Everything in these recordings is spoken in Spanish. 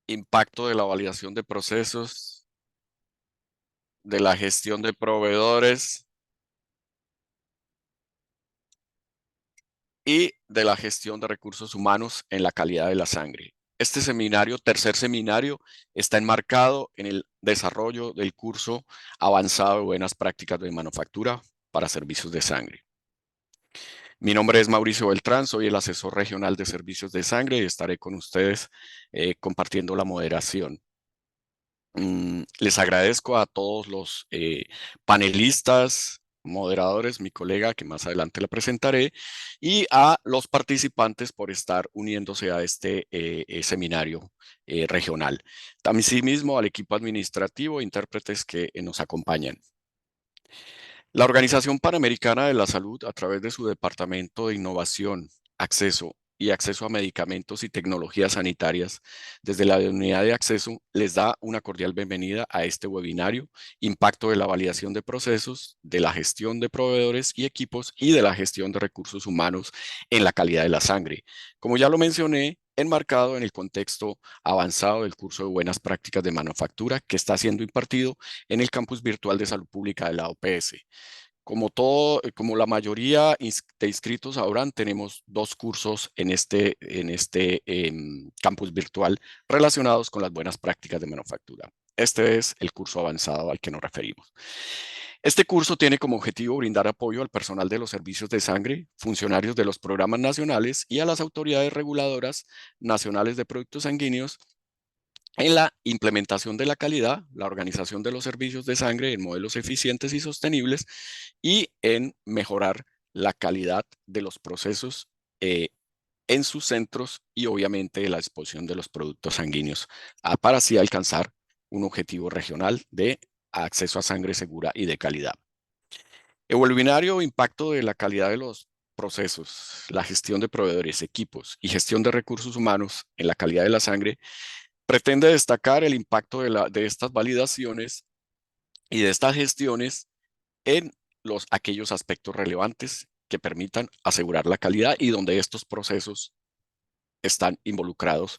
impacto de la validación de procesos, de la gestión de proveedores y de la gestión de recursos humanos en la calidad de la sangre. Este seminario, tercer seminario, está enmarcado en el desarrollo del curso avanzado de buenas prácticas de manufactura para servicios de sangre. Mi nombre es Mauricio Beltrán, soy el asesor regional de servicios de sangre y estaré con ustedes compartiendo la moderación. Les agradezco a todos los panelistas, moderadores, mi colega que más adelante le presentaré, y a los participantes por estar uniéndose a este seminario regional. Asimismo al equipo administrativo e intérpretes que nos acompañan. La Organización Panamericana de la Salud, a través de su Departamento de Innovación, Acceso a Medicamentos y Tecnologías Sanitarias, desde la Unidad de Acceso, les da una cordial bienvenida a este webinario, Impacto de la Validación de Procesos, de la Gestión de Proveedores y Equipos y de la Gestión de Recursos Humanos en la Calidad de la Sangre. Como ya lo mencioné, enmarcado en el contexto avanzado del curso de Buenas Prácticas de Manufactura que está siendo impartido en el Campus Virtual de Salud Pública de la OPS. Como la mayoría de inscritos sabrán, tenemos dos cursos en este campus virtual relacionados con las buenas prácticas de manufactura. Este es el curso avanzado al que nos referimos. Este curso tiene como objetivo brindar apoyo al personal de los servicios de sangre, funcionarios de los programas nacionales y a las autoridades reguladoras nacionales de productos sanguíneos en la implementación de la calidad, la organización de los servicios de sangre en modelos eficientes y sostenibles y en mejorar la calidad de los procesos en sus centros y obviamente la exposición de los productos sanguíneos para así alcanzar un objetivo regional de acceso a sangre segura y de calidad. El webinario Impacto de la calidad de los procesos, la gestión de proveedores, equipos y gestión de recursos humanos en la calidad de la sangre pretende destacar el impacto de estas validaciones y de estas gestiones en aquellos aspectos relevantes que permitan asegurar la calidad y donde estos procesos están involucrados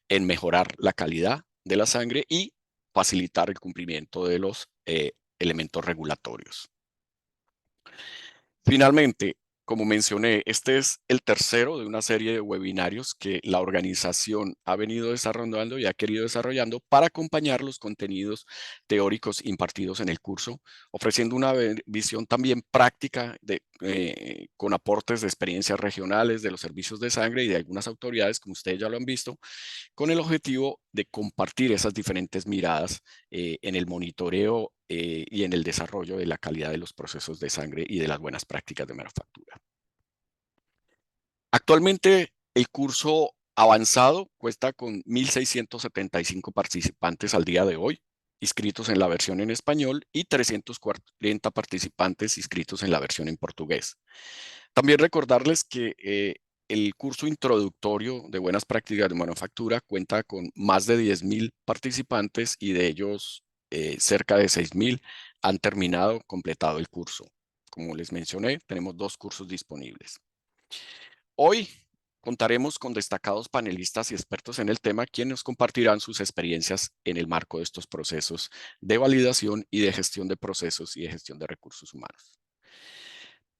en mejorar la calidad de la sangre y facilitar el cumplimiento de los elementos regulatorios. Finalmente, como mencioné, este es el tercero de una serie de webinarios que la organización ha venido desarrollando y ha querido desarrollando para acompañar los contenidos teóricos impartidos en el curso, ofreciendo una visión también práctica con aportes de experiencias regionales de los servicios de sangre y de algunas autoridades, como ustedes ya lo han visto, con el objetivo de compartir esas diferentes miradas en el monitoreo y en el desarrollo de la calidad de los procesos de sangre y de las buenas prácticas de manufactura. Actualmente, el curso avanzado cuenta con 1.675 participantes al día de hoy, inscritos en la versión en español, y 340 participantes inscritos en la versión en portugués. También recordarles que el curso introductorio de buenas prácticas de manufactura cuenta con más de 10.000 participantes y de ellos cerca de 6.000 han completado el curso. Como les mencioné, tenemos dos cursos disponibles. Hoy contaremos con destacados panelistas y expertos en el tema, quienes nos compartirán sus experiencias en el marco de estos procesos de validación y de gestión de procesos y de gestión de recursos humanos.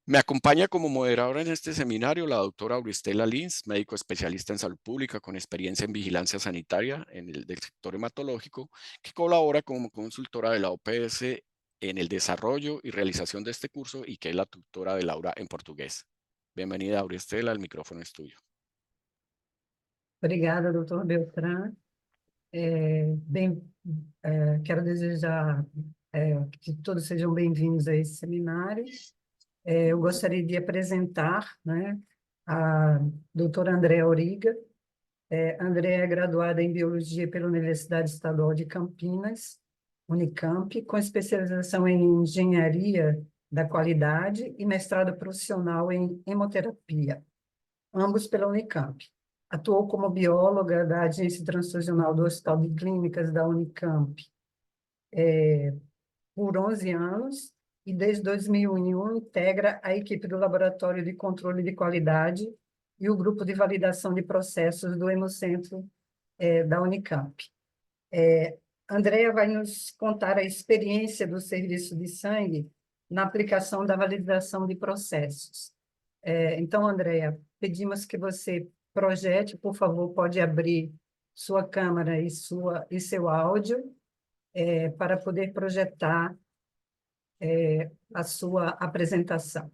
Me acompaña como moderadora en este seminario la doctora Auristela Lins, médico especialista en salud pública con experiencia en vigilancia sanitaria del sector hematológico, que colabora como consultora de la OPS en el desarrollo y realización de este curso y que es la tutora de Laura en portugués. Bienvenida, Auristela, el micrófono es tuyo. Obrigada, doutor Beltrán. Quero desejar que todos sejam bem-vindos a esse seminário. Eu gostaria de apresentar, né, a doutora Andréa Auriga. Andréa é graduada em Biologia pela Universidade Estadual de Campinas, Unicamp, com especialização em Engenharia da Qualidade e mestrado profissional em Hemoterapia, ambos pela Unicamp. Atuou como bióloga da Agência Transfusional do Hospital de Clínicas da Unicamp por 11 anos e, desde 2001, integra a equipe do Laboratório de Controle de Qualidade e o Grupo de Validação de Processos do Hemocentro da Unicamp. Andrea vai nos contar a experiência do serviço de sangue na aplicação da validação de processos. Então, Andrea, pedimos que você projete, por favor, pode abrir sua câmera e seu áudio, para poder projetar a sua apresentação.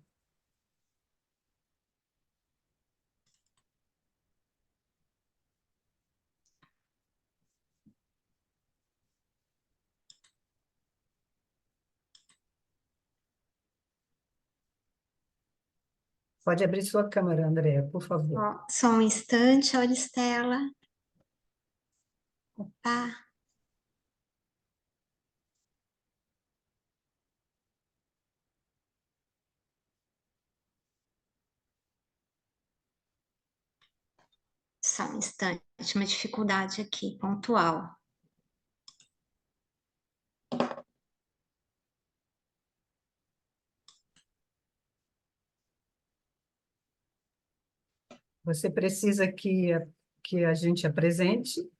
Pode abrir sua câmera, Andrea, por favor. Ó, só um instante, Auristela. Opa. Só um instante, uma dificuldade aqui, pontual. Você precisa que a gente apresente?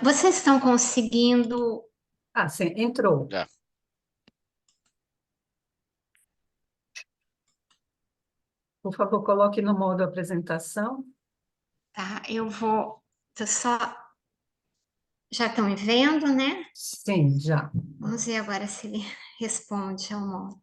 Vocês estão conseguindo... Ah, sim, entrou. Já. Por favor, coloque no modo apresentação. Tá, eu vou... Tô só... Já estão me vendo, né? Sim, já. Vamos ver agora se ele responde ao modo.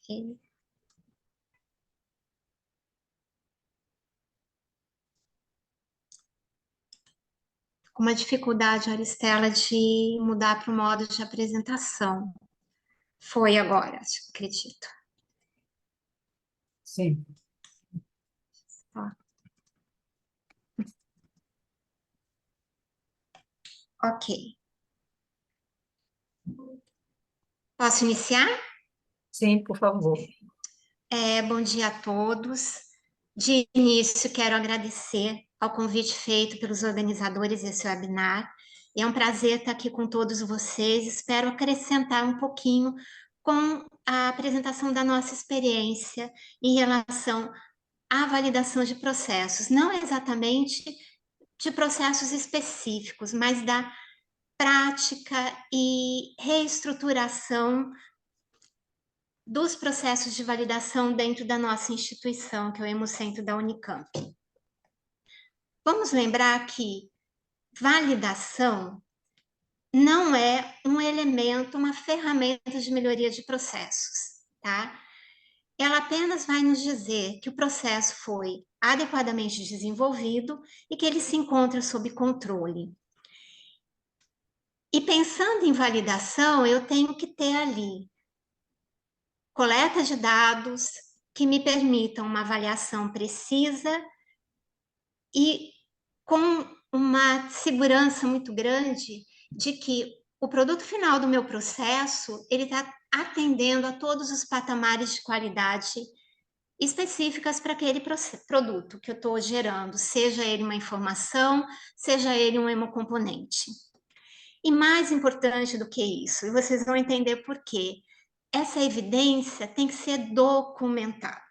Ok. Com uma dificuldade, Auristela, de mudar para o modo de apresentação. Foi agora, acredito. Sim. Ó. Ok. Posso iniciar? Sim, por favor. Bom dia a todos. De início, quero agradecer ao convite feito pelos organizadores desse webinar. É um prazer estar aqui com todos vocês. Espero acrescentar um pouquinho com a apresentação da nossa experiência em relação à validação de processos. Não exatamente de processos específicos, mas da prática e reestruturação dos processos de validação dentro da nossa instituição, que é o Hemocentro da Unicamp. Vamos lembrar que validação não é um elemento, uma ferramenta de melhoria de processos, tá? Ela apenas vai nos dizer que o processo foi adequadamente desenvolvido e que ele se encontra sob controle. E pensando em validação, eu tenho que ter ali coleta de dados que me permitam uma avaliação precisa e com uma segurança muito grande de que o produto final do meu processo ele está atendendo a todos os patamares de qualidade específicas para aquele produto que eu estou gerando, seja ele uma informação, seja ele um hemocomponente. E mais importante do que isso, e vocês vão entender por quê, essa evidência tem que ser documentada.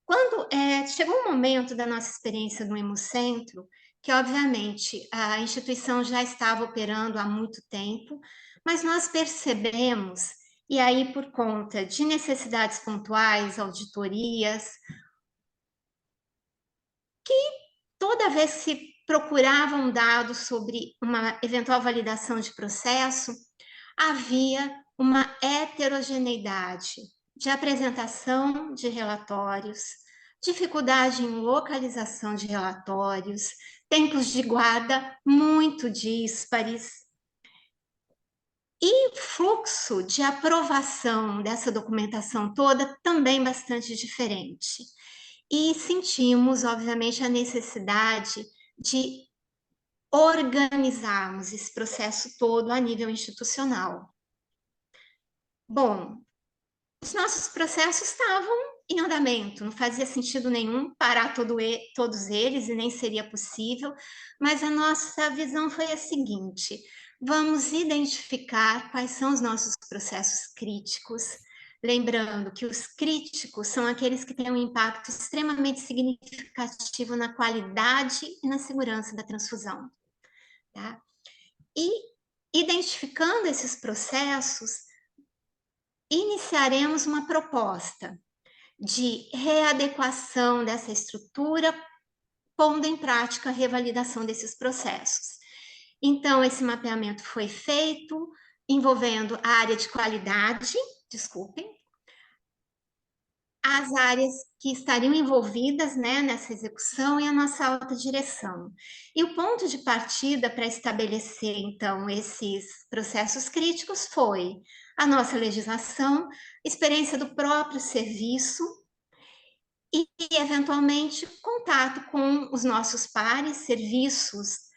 Quando chegou um momento da nossa experiência no Hemocentro, que obviamente a instituição já estava operando há muito tempo, mas nós percebemos, e aí por conta de necessidades pontuais, auditorias, que toda vez que se procurava um dado sobre uma eventual validação de processo, havia uma heterogeneidade de apresentação de relatórios, dificuldade em localização de relatórios, tempos de guarda muito díspares e fluxo de aprovação dessa documentação toda também bastante diferente. E sentimos, obviamente, a necessidade de organizarmos esse processo todo a nível institucional. Bom, os nossos processos estavam em andamento, não fazia sentido nenhum parar todos eles e nem seria possível, mas a nossa visão foi a seguinte: vamos identificar quais são os nossos processos críticos, lembrando que os críticos são aqueles que têm um impacto extremamente significativo na qualidade e na segurança da transfusão, tá? E identificando esses processos, iniciaremos uma proposta de readequação dessa estrutura, pondo em prática a revalidação desses processos. Então, esse mapeamento foi feito envolvendo a área de qualidade, as áreas que estariam envolvidas, né, nessa execução e a nossa alta direção. E o ponto de partida para estabelecer, então, esses processos críticos foi a nossa legislação, experiência do próprio serviço e, eventualmente, contato com os nossos pares, serviços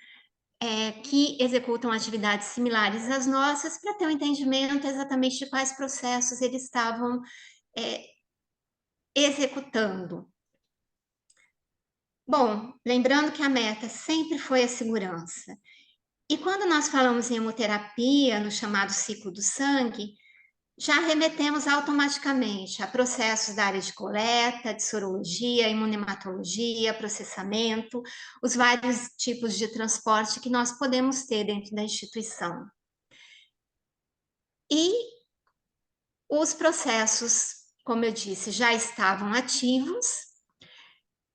que executam atividades similares às nossas, para ter um entendimento exatamente de quais processos eles estavam executando. Bom, lembrando que a meta sempre foi a segurança. E quando nós falamos em hemoterapia, no chamado ciclo do sangue, já remetemos automaticamente a processos da área de coleta, de sorologia, imunematologia, processamento, os vários tipos de transporte que nós podemos ter dentro da instituição. E os processos, como eu disse, já estavam ativos.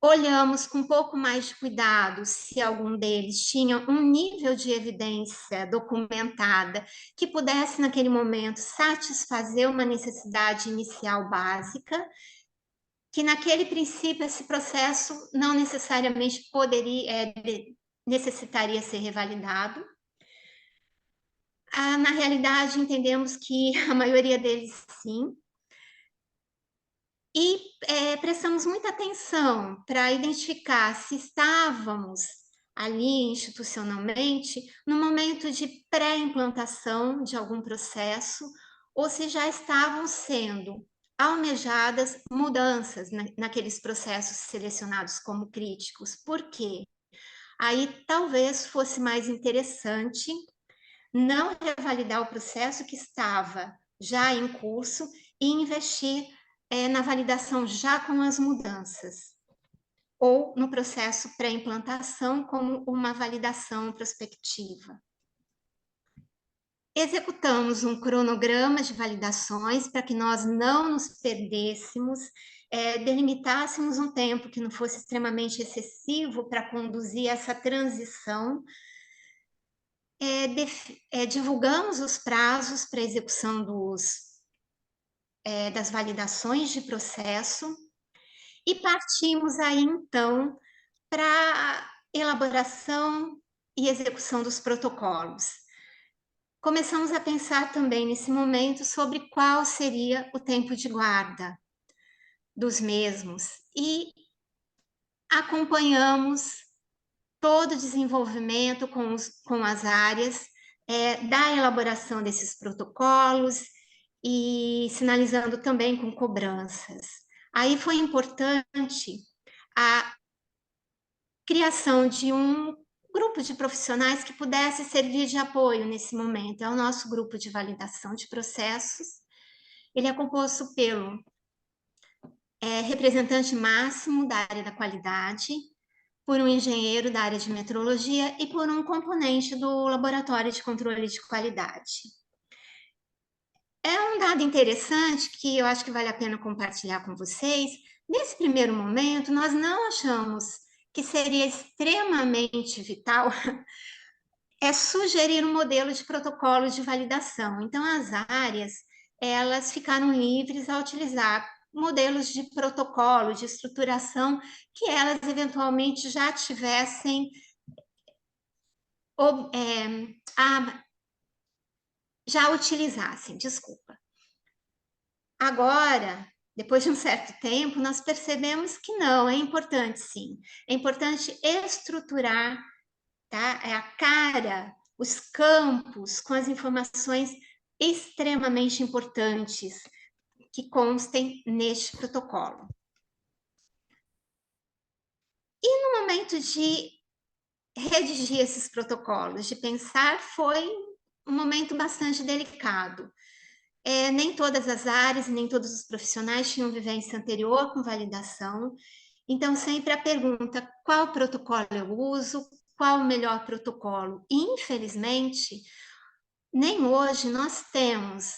Olhamos com um pouco mais de cuidado se algum deles tinha um nível de evidência documentada que pudesse, naquele momento, satisfazer uma necessidade inicial básica, que naquele princípio esse processo não necessariamente necessitaria ser revalidado. Na realidade, entendemos que a maioria deles sim. E prestamos muita atenção para identificar se estávamos ali institucionalmente no momento de pré-implantação de algum processo ou se já estavam sendo almejadas mudanças naqueles processos selecionados como críticos. Por quê? Aí talvez fosse mais interessante não revalidar o processo que estava já em curso e investir na validação já com as mudanças, ou no processo pré-implantação como uma validação prospectiva. Executamos um cronograma de validações para que nós não nos perdêssemos, delimitássemos um tempo que não fosse extremamente excessivo para conduzir essa transição. Divulgamos os prazos para execução das validações de processo e partimos aí, então, para a elaboração e execução dos protocolos. Começamos a pensar também, nesse momento, sobre qual seria o tempo de guarda dos mesmos e acompanhamos todo o desenvolvimento com as áreas da elaboração desses protocolos e sinalizando também com cobranças. Aí foi importante a criação de um grupo de profissionais que pudesse servir de apoio nesse momento. É o nosso grupo de validação de processos. Ele é composto pelo representante máximo da área da qualidade, por um engenheiro da área de metrologia e por um componente do laboratório de controle de qualidade. É um dado interessante que eu acho que vale a pena compartilhar com vocês. Nesse primeiro momento, nós não achamos que seria extremamente vital sugerir um modelo de protocolo de validação. Então, as áreas, elas ficaram livres a utilizar modelos de protocolo, de estruturação, que elas eventualmente já tivessem já utilizassem, desculpa. Agora, depois de um certo tempo, nós percebemos que não, é importante sim. É importante estruturar, tá? A cara, os campos com as informações extremamente importantes que constem neste protocolo. E no momento de redigir esses protocolos, de pensar, foi um momento bastante delicado. Nem todas as áreas, nem todos os profissionais tinham vivência anterior com validação, então sempre a pergunta, qual protocolo eu uso, qual o melhor protocolo? E, infelizmente, nem hoje nós temos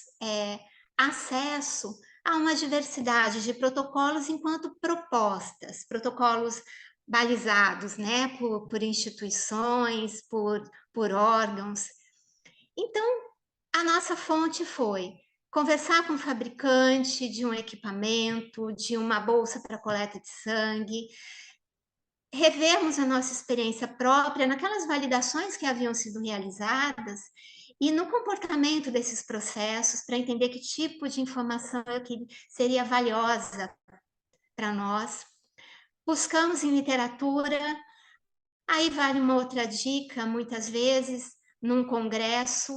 acesso a uma diversidade de protocolos enquanto propostas, protocolos balizados, né, por instituições, por órgãos. Então, a nossa fonte foi conversar com o fabricante de um equipamento, de uma bolsa para coleta de sangue, revermos a nossa experiência própria naquelas validações que haviam sido realizadas e no comportamento desses processos para entender que tipo de informação que seria valiosa para nós. Buscamos em literatura, aí vale uma outra dica, muitas vezes, num congresso,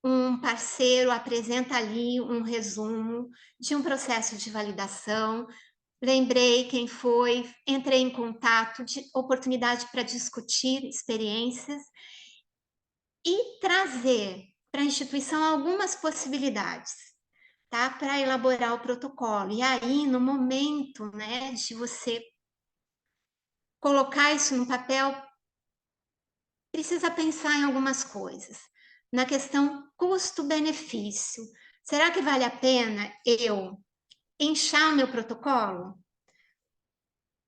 um parceiro apresenta ali um resumo de um processo de validação, lembrei quem foi, entrei em contato, de oportunidade para discutir experiências e trazer para a instituição algumas possibilidades, tá? Para elaborar o protocolo. E aí, no momento, né, de você colocar isso no papel, precisa pensar em algumas coisas. Na questão custo-benefício. Será que vale a pena eu inchar o meu protocolo?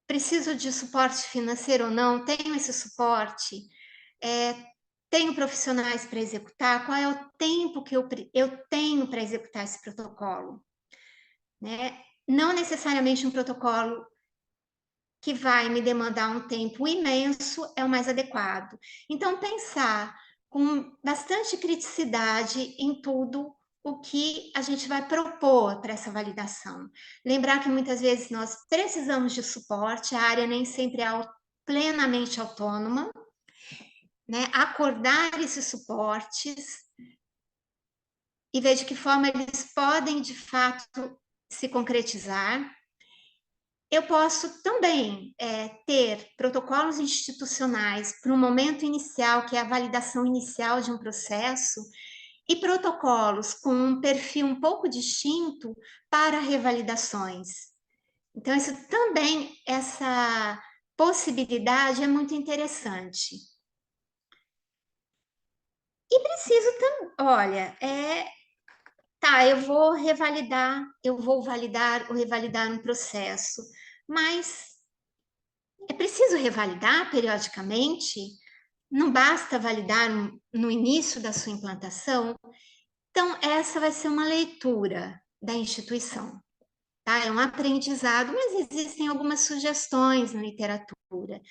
Preciso de suporte financeiro ou não? Tenho esse suporte? Tenho profissionais para executar? Qual é o tempo que eu tenho para executar esse protocolo? Né? Não necessariamente um protocolo que vai me demandar um tempo imenso é o mais adequado. Então, pensar com bastante criticidade em tudo o que a gente vai propor para essa validação. Lembrar que muitas vezes nós precisamos de suporte, a área nem sempre é plenamente autônoma, né? Acordar esses suportes e ver de que forma eles podem, de fato, se concretizar. Eu posso também ter protocolos institucionais para o momento inicial, que é a validação inicial de um processo, e protocolos com um perfil um pouco distinto para revalidações. Então, isso também, essa possibilidade é muito interessante. E preciso também, olha, tá, eu vou validar ou revalidar um processo, mas é preciso revalidar periodicamente? Não basta validar no início da sua implantação? Então, essa vai ser uma leitura da instituição, tá? É um aprendizado, mas existem algumas sugestões na literatura,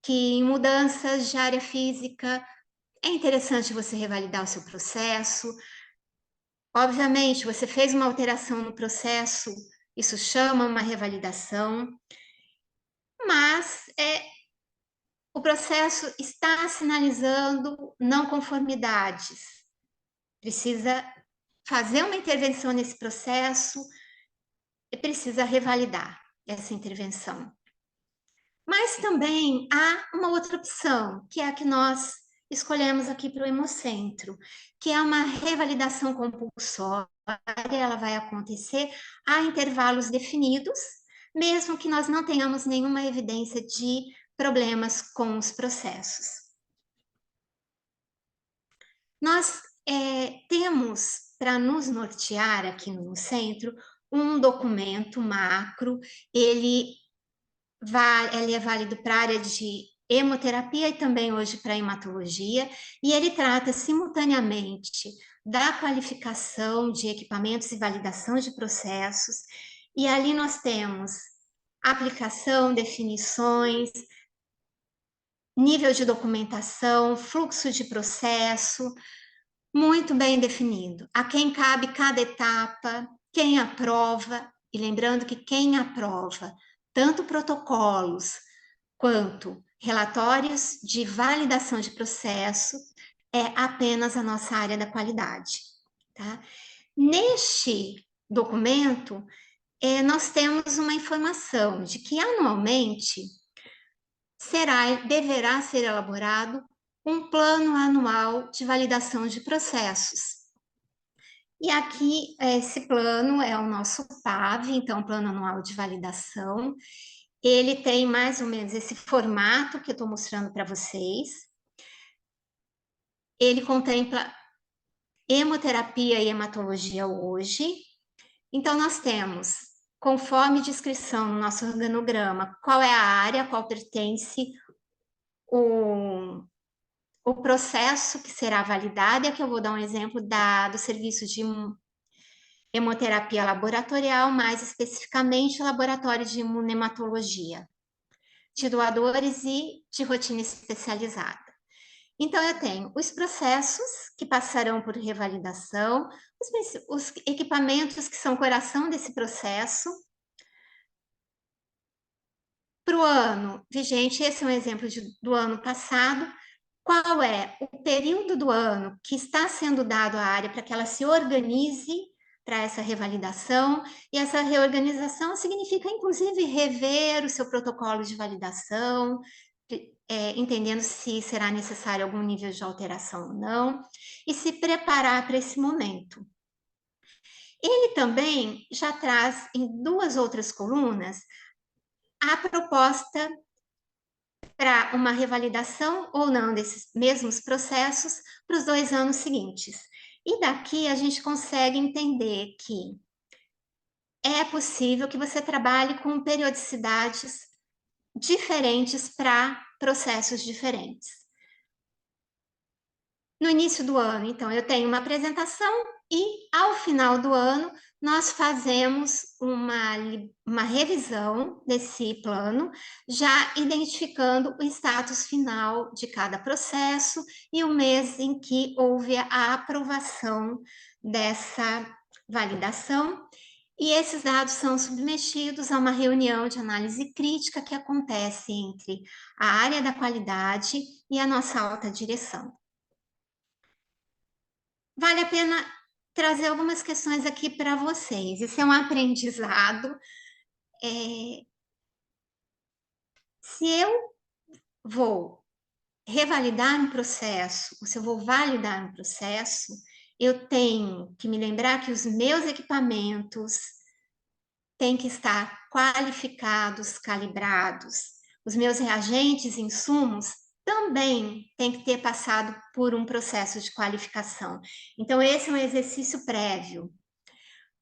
que em mudanças de área física é interessante você revalidar o seu processo. Obviamente, você fez uma alteração no processo, isso chama uma revalidação, mas o processo está sinalizando não conformidades. Precisa fazer uma intervenção nesse processo e precisa revalidar essa intervenção. Mas também há uma outra opção, que é a que nós escolhemos aqui para o Hemocentro, que é uma revalidação compulsória, ela vai acontecer a intervalos definidos, mesmo que nós não tenhamos nenhuma evidência de problemas com os processos. Nós temos, para nos nortear aqui no Hemocentro, um documento macro, ele é válido para a área de hemoterapia e também hoje para a hematologia, e ele trata simultaneamente da qualificação de equipamentos e validação de processos, e ali nós temos aplicação, definições, nível de documentação, fluxo de processo, muito bem definido. A quem cabe cada etapa, quem aprova, e lembrando que quem aprova tanto protocolos quanto relatórios de validação de processo é apenas a nossa área da qualidade, tá? Neste documento, nós temos uma informação de que anualmente deverá ser elaborado um plano anual de validação de processos. E aqui, esse plano é o nosso PAV, então, Plano Anual de Validação. Ele tem mais ou menos esse formato que eu estou mostrando para vocês. Ele contempla hemoterapia e hematologia hoje. Então, nós temos, conforme descrição no nosso organograma, qual é a área, a qual pertence o processo que será validado. E aqui eu vou dar um exemplo do serviço de hemoterapia laboratorial, mais especificamente o laboratório de imunematologia, de doadores e de rotina especializada. Então, eu tenho os processos que passarão por revalidação, os equipamentos que são coração desse processo. Para o ano vigente, esse é um exemplo do ano passado. Qual é o período do ano que está sendo dado à área para que ela se organize para essa revalidação? E essa reorganização significa, inclusive, rever o seu protocolo de validação, entendendo se será necessário algum nível de alteração ou não, e se preparar para esse momento. Ele também já traz em 2 outras colunas a proposta para uma revalidação ou não desses mesmos processos para os 2 anos seguintes. E daqui a gente consegue entender que é possível que você trabalhe com periodicidades diferentes para processos diferentes. No início do ano, então, eu tenho uma apresentação e, ao final do ano, nós fazemos uma revisão desse plano, já identificando o status final de cada processo e o mês em que houve a aprovação dessa validação. E esses dados são submetidos a uma reunião de análise crítica que acontece entre a área da qualidade e a nossa alta direção. Vale a pena trazer algumas questões aqui para vocês. Isso é um aprendizado. Se eu vou revalidar um processo, ou se eu vou validar um processo, eu tenho que me lembrar que os meus equipamentos têm que estar qualificados, calibrados. Os meus reagentes e insumos também têm que ter passado por um processo de qualificação. Então, esse é um exercício prévio.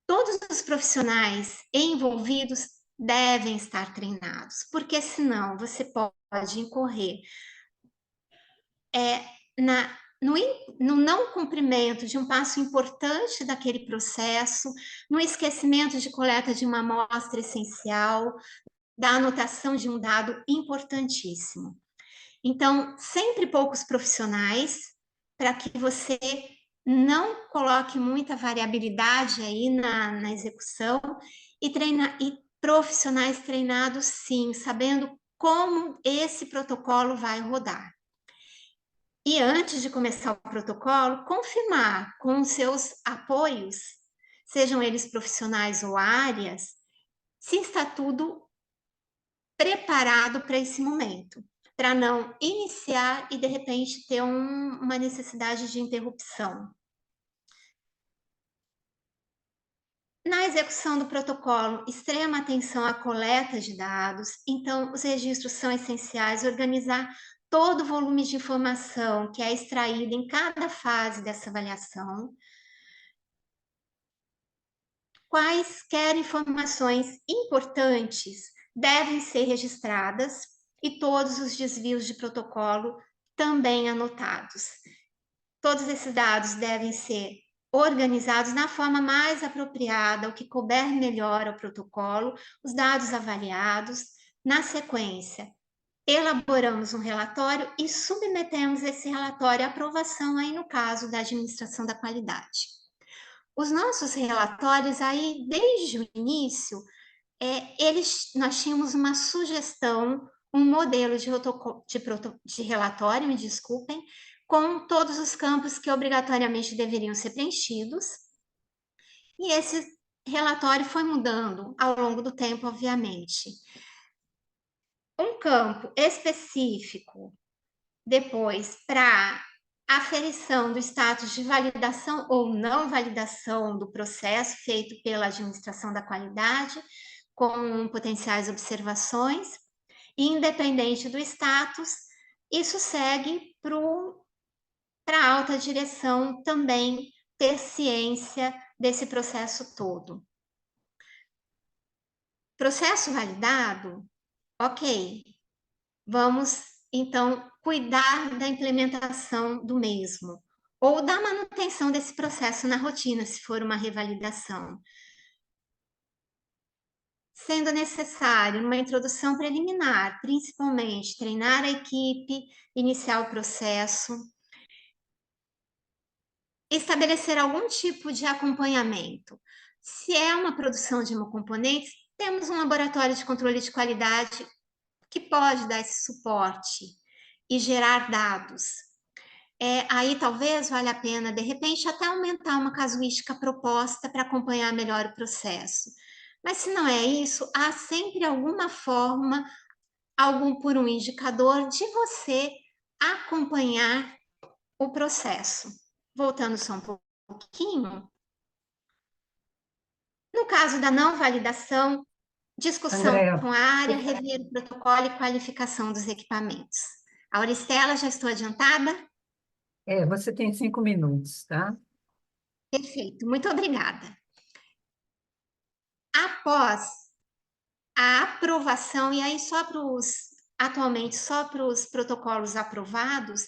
Todos os profissionais envolvidos devem estar treinados, porque senão você pode incorrer no não cumprimento de um passo importante daquele processo, no esquecimento de coleta de uma amostra essencial, da anotação de um dado importantíssimo. Então, sempre poucos profissionais, para que você não coloque muita variabilidade aí na execução, e profissionais treinados, sim, sabendo como esse protocolo vai rodar. E antes de começar o protocolo, confirmar com os seus apoios, sejam eles profissionais ou áreas, se está tudo preparado para esse momento, para não iniciar e de repente ter uma necessidade de interrupção. Na execução do protocolo, extrema atenção à coleta de dados, então os registros são essenciais, organizar todo o volume de informação que é extraído em cada fase dessa avaliação. Quaisquer informações importantes devem ser registradas e todos os desvios de protocolo também anotados. Todos esses dados devem ser organizados na forma mais apropriada, o que couber melhor ao protocolo, os dados avaliados. Na sequência, elaboramos um relatório e submetemos esse relatório à aprovação aí no caso da administração da qualidade. Os nossos relatórios aí, desde o início, nós tínhamos uma sugestão, um modelo de relatório, me desculpem, com todos os campos que obrigatoriamente deveriam ser preenchidos. E esse relatório foi mudando ao longo do tempo, obviamente. Um campo específico, depois, para aferição do status de validação ou não validação do processo feito pela administração da qualidade, com potenciais observações, e independente do status, isso segue para a alta direção também ter ciência desse processo todo. Processo validado, ok. Vamos, então, cuidar da implementação do mesmo, ou da manutenção desse processo na rotina, se for uma revalidação. Sendo necessário, numa introdução preliminar, principalmente, treinar a equipe, iniciar o processo, estabelecer algum tipo de acompanhamento. Se é uma produção de hemocomponentes, temos um laboratório de controle de qualidade que pode dar esse suporte e gerar dados. Aí talvez valha a pena, de repente, até aumentar uma casuística proposta para acompanhar melhor o processo. Mas se não é isso, há sempre alguma forma, por um indicador de você acompanhar o processo. Voltando só um pouquinho. No caso da não validação, discussão Andréa, com a área, rever o protocolo e qualificação dos equipamentos. A Auristela, já estou adiantada? você tem 5 minutos, tá? Perfeito, muito obrigada. Após a aprovação, e aí atualmente só para os protocolos aprovados,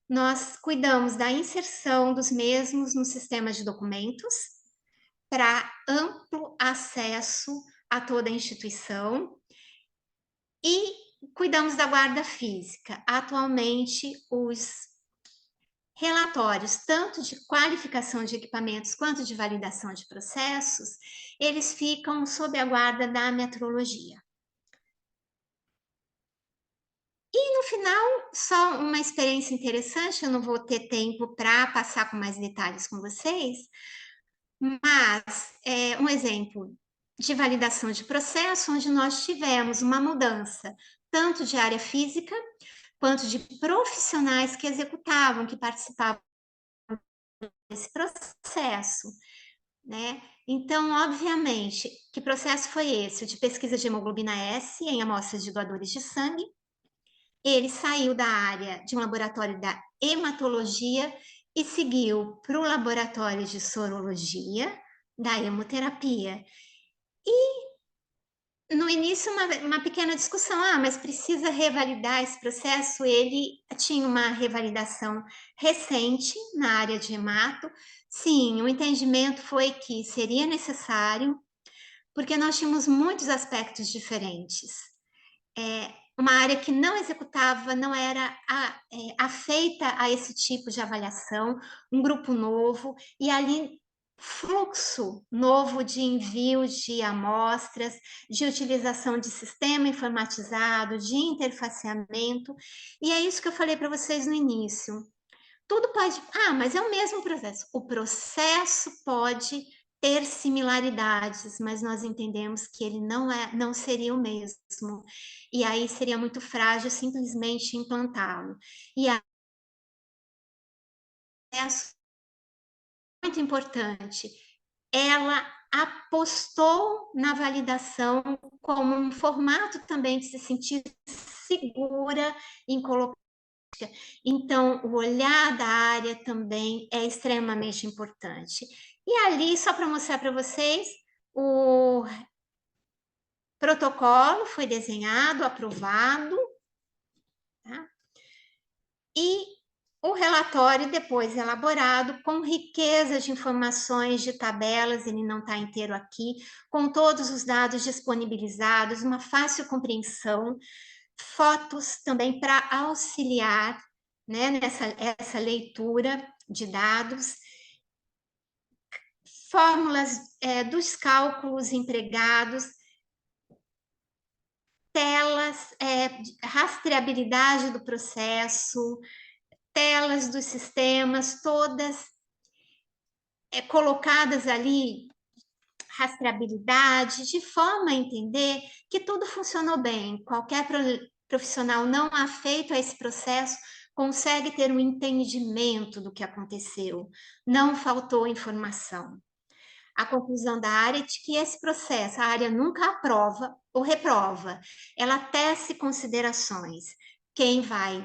nós cuidamos da inserção dos mesmos no sistema de documentos, para amplo acesso a toda a instituição, e cuidamos da guarda física. Atualmente, os relatórios, tanto de qualificação de equipamentos quanto de validação de processos, eles ficam sob a guarda da metrologia. E no final, só uma experiência interessante, eu não vou ter tempo para passar com mais detalhes com vocês, mas um exemplo de validação de processo, onde nós tivemos uma mudança, tanto de área física, quanto de profissionais que executavam, que participavam desse processo, né? Então, obviamente, que processo foi esse? O de pesquisa de hemoglobina S em amostras de doadores de sangue. Ele saiu da área de um laboratório da hematologia e seguiu para o laboratório de sorologia da hemoterapia. E no início, uma pequena discussão, mas precisa revalidar esse processo? Ele tinha uma revalidação recente na área de hemato. Sim, o entendimento foi que seria necessário, porque nós tínhamos muitos aspectos diferentes. Uma área que não executava, não era afeita a esse tipo de avaliação, um grupo novo, e ali fluxo novo de envio de amostras, de utilização de sistema informatizado, de interfaceamento, e é isso que eu falei para vocês no início. Tudo pode, mas é o mesmo processo. O processo pode ter similaridades, mas nós entendemos que ele não seria o mesmo. E aí seria muito frágil simplesmente implantá-lo. E aí é muito importante. Ela apostou na validação como um formato também de se sentir segura em colocar. Então, o olhar da área também é extremamente importante. E ali, só para mostrar para vocês, o protocolo foi desenhado, aprovado, tá? E o relatório depois elaborado com riqueza de informações, de tabelas, ele não está inteiro aqui, com todos os dados disponibilizados, uma fácil compreensão, fotos também para auxiliar, né, essa leitura de dados, fórmulas dos cálculos empregados, telas, rastreabilidade do processo, telas dos sistemas, todas colocadas ali rastreabilidade, de forma a entender que tudo funcionou bem. Qualquer profissional não afeito a esse processo consegue ter um entendimento do que aconteceu. Não faltou informação. A conclusão da área é de que esse processo, a área nunca aprova ou reprova. Ela tece considerações. Quem vai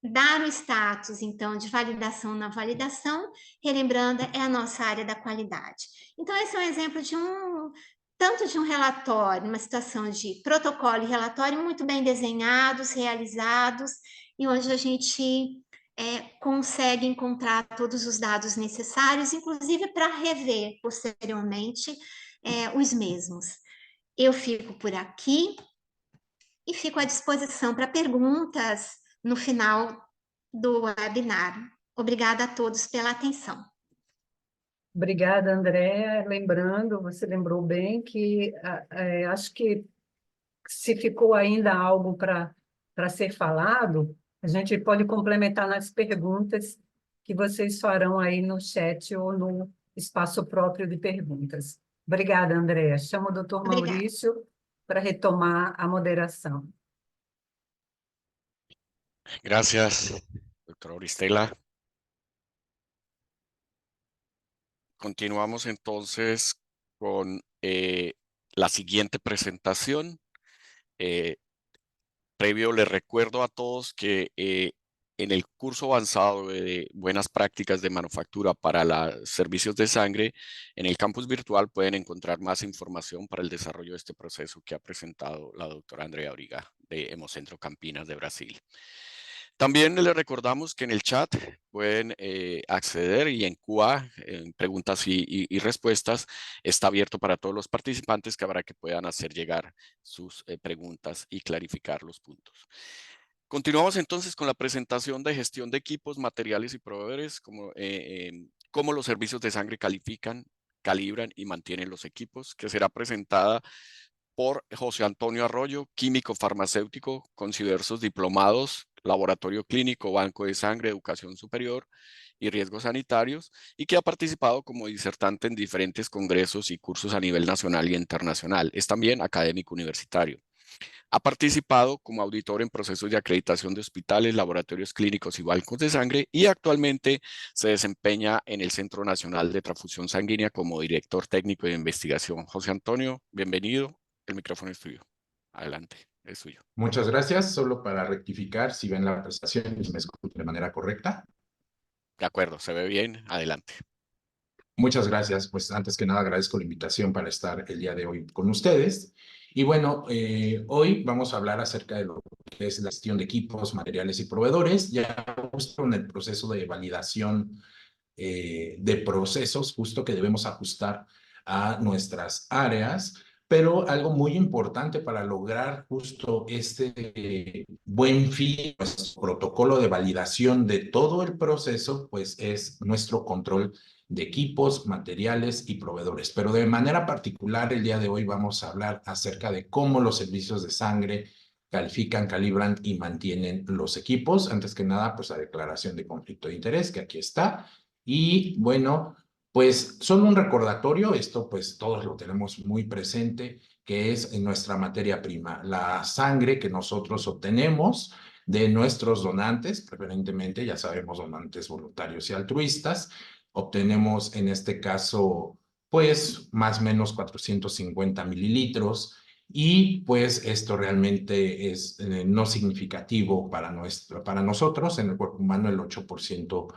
dar o status, então, de validação na validação, relembrando, é a nossa área da qualidade. Então, esse é um exemplo de tanto de um relatório, uma situação de protocolo e relatório muito bem desenhados, realizados, e onde a gente consegue encontrar todos os dados necessários, inclusive para rever posteriormente os mesmos. Eu fico por aqui e fico à disposição para perguntas no final do webinar. Obrigada a todos pela atenção. Obrigada, Andréa. Lembrando, você lembrou bem que acho que se ficou ainda algo para ser falado, a gente pode complementar nas perguntas que vocês farão aí no chat ou no espaço próprio de perguntas. Obrigada, Andréa. Chamo o doutor Obrigada. Maurício para retomar a moderação. Gracias, doctora Auristela. Continuamos entonces con la siguiente presentación. Previo, les recuerdo a todos que en el curso avanzado de buenas prácticas de manufactura para los servicios de sangre, en el campus virtual pueden encontrar más información para el desarrollo de este proceso que ha presentado la doctora Andrea Auriga de Hemocentro Campinas de Brasil. También les recordamos que en el chat pueden acceder y en QA, en preguntas y respuestas, está abierto para todos los participantes que habrá que puedan hacer llegar sus preguntas y clarificar los puntos. Continuamos entonces con la presentación de gestión de equipos, materiales y proveedores, cómo los servicios de sangre califican, calibran y mantienen los equipos, que será presentada por José Antonio Arroyo, químico farmacéutico con diversos diplomados, laboratorio clínico, banco de sangre, educación superior y riesgos sanitarios, y que ha participado como disertante en diferentes congresos y cursos a nivel nacional y internacional. Es también académico universitario. Ha participado como auditor en procesos de acreditación de hospitales, laboratorios clínicos y bancos de sangre, y actualmente se desempeña en el Centro Nacional de Transfusión Sanguínea como director técnico de investigación. José Antonio, bienvenido. El micrófono es tuyo. Adelante, es suyo. Muchas gracias. Solo para rectificar, si ven la presentación y me escuchan de manera correcta. De acuerdo, se ve bien. Adelante. Muchas gracias. Pues antes que nada agradezco la invitación para estar el día de hoy con ustedes. Y bueno, hoy vamos a hablar acerca de lo que es la gestión de equipos, materiales y proveedores, ya justo en el proceso de validación de procesos, justo que debemos ajustar a nuestras áreas. Pero algo muy importante para lograr justo este buen fin, nuestro protocolo de validación de todo el proceso, pues es nuestro control de equipos, materiales y proveedores. Pero de manera particular, el día de hoy vamos a hablar acerca de cómo los servicios de sangre califican, calibran y mantienen los equipos. Antes que nada, pues la declaración de conflicto de interés, que aquí está. Y bueno, pues son un recordatorio, esto pues todos lo tenemos muy presente, que es nuestra materia prima, la sangre que nosotros obtenemos de nuestros donantes, preferentemente, ya sabemos, donantes voluntarios y altruistas. Obtenemos en este caso, pues, más o menos 450 mililitros, y pues esto realmente es no significativo para nosotros. En el cuerpo humano el 8%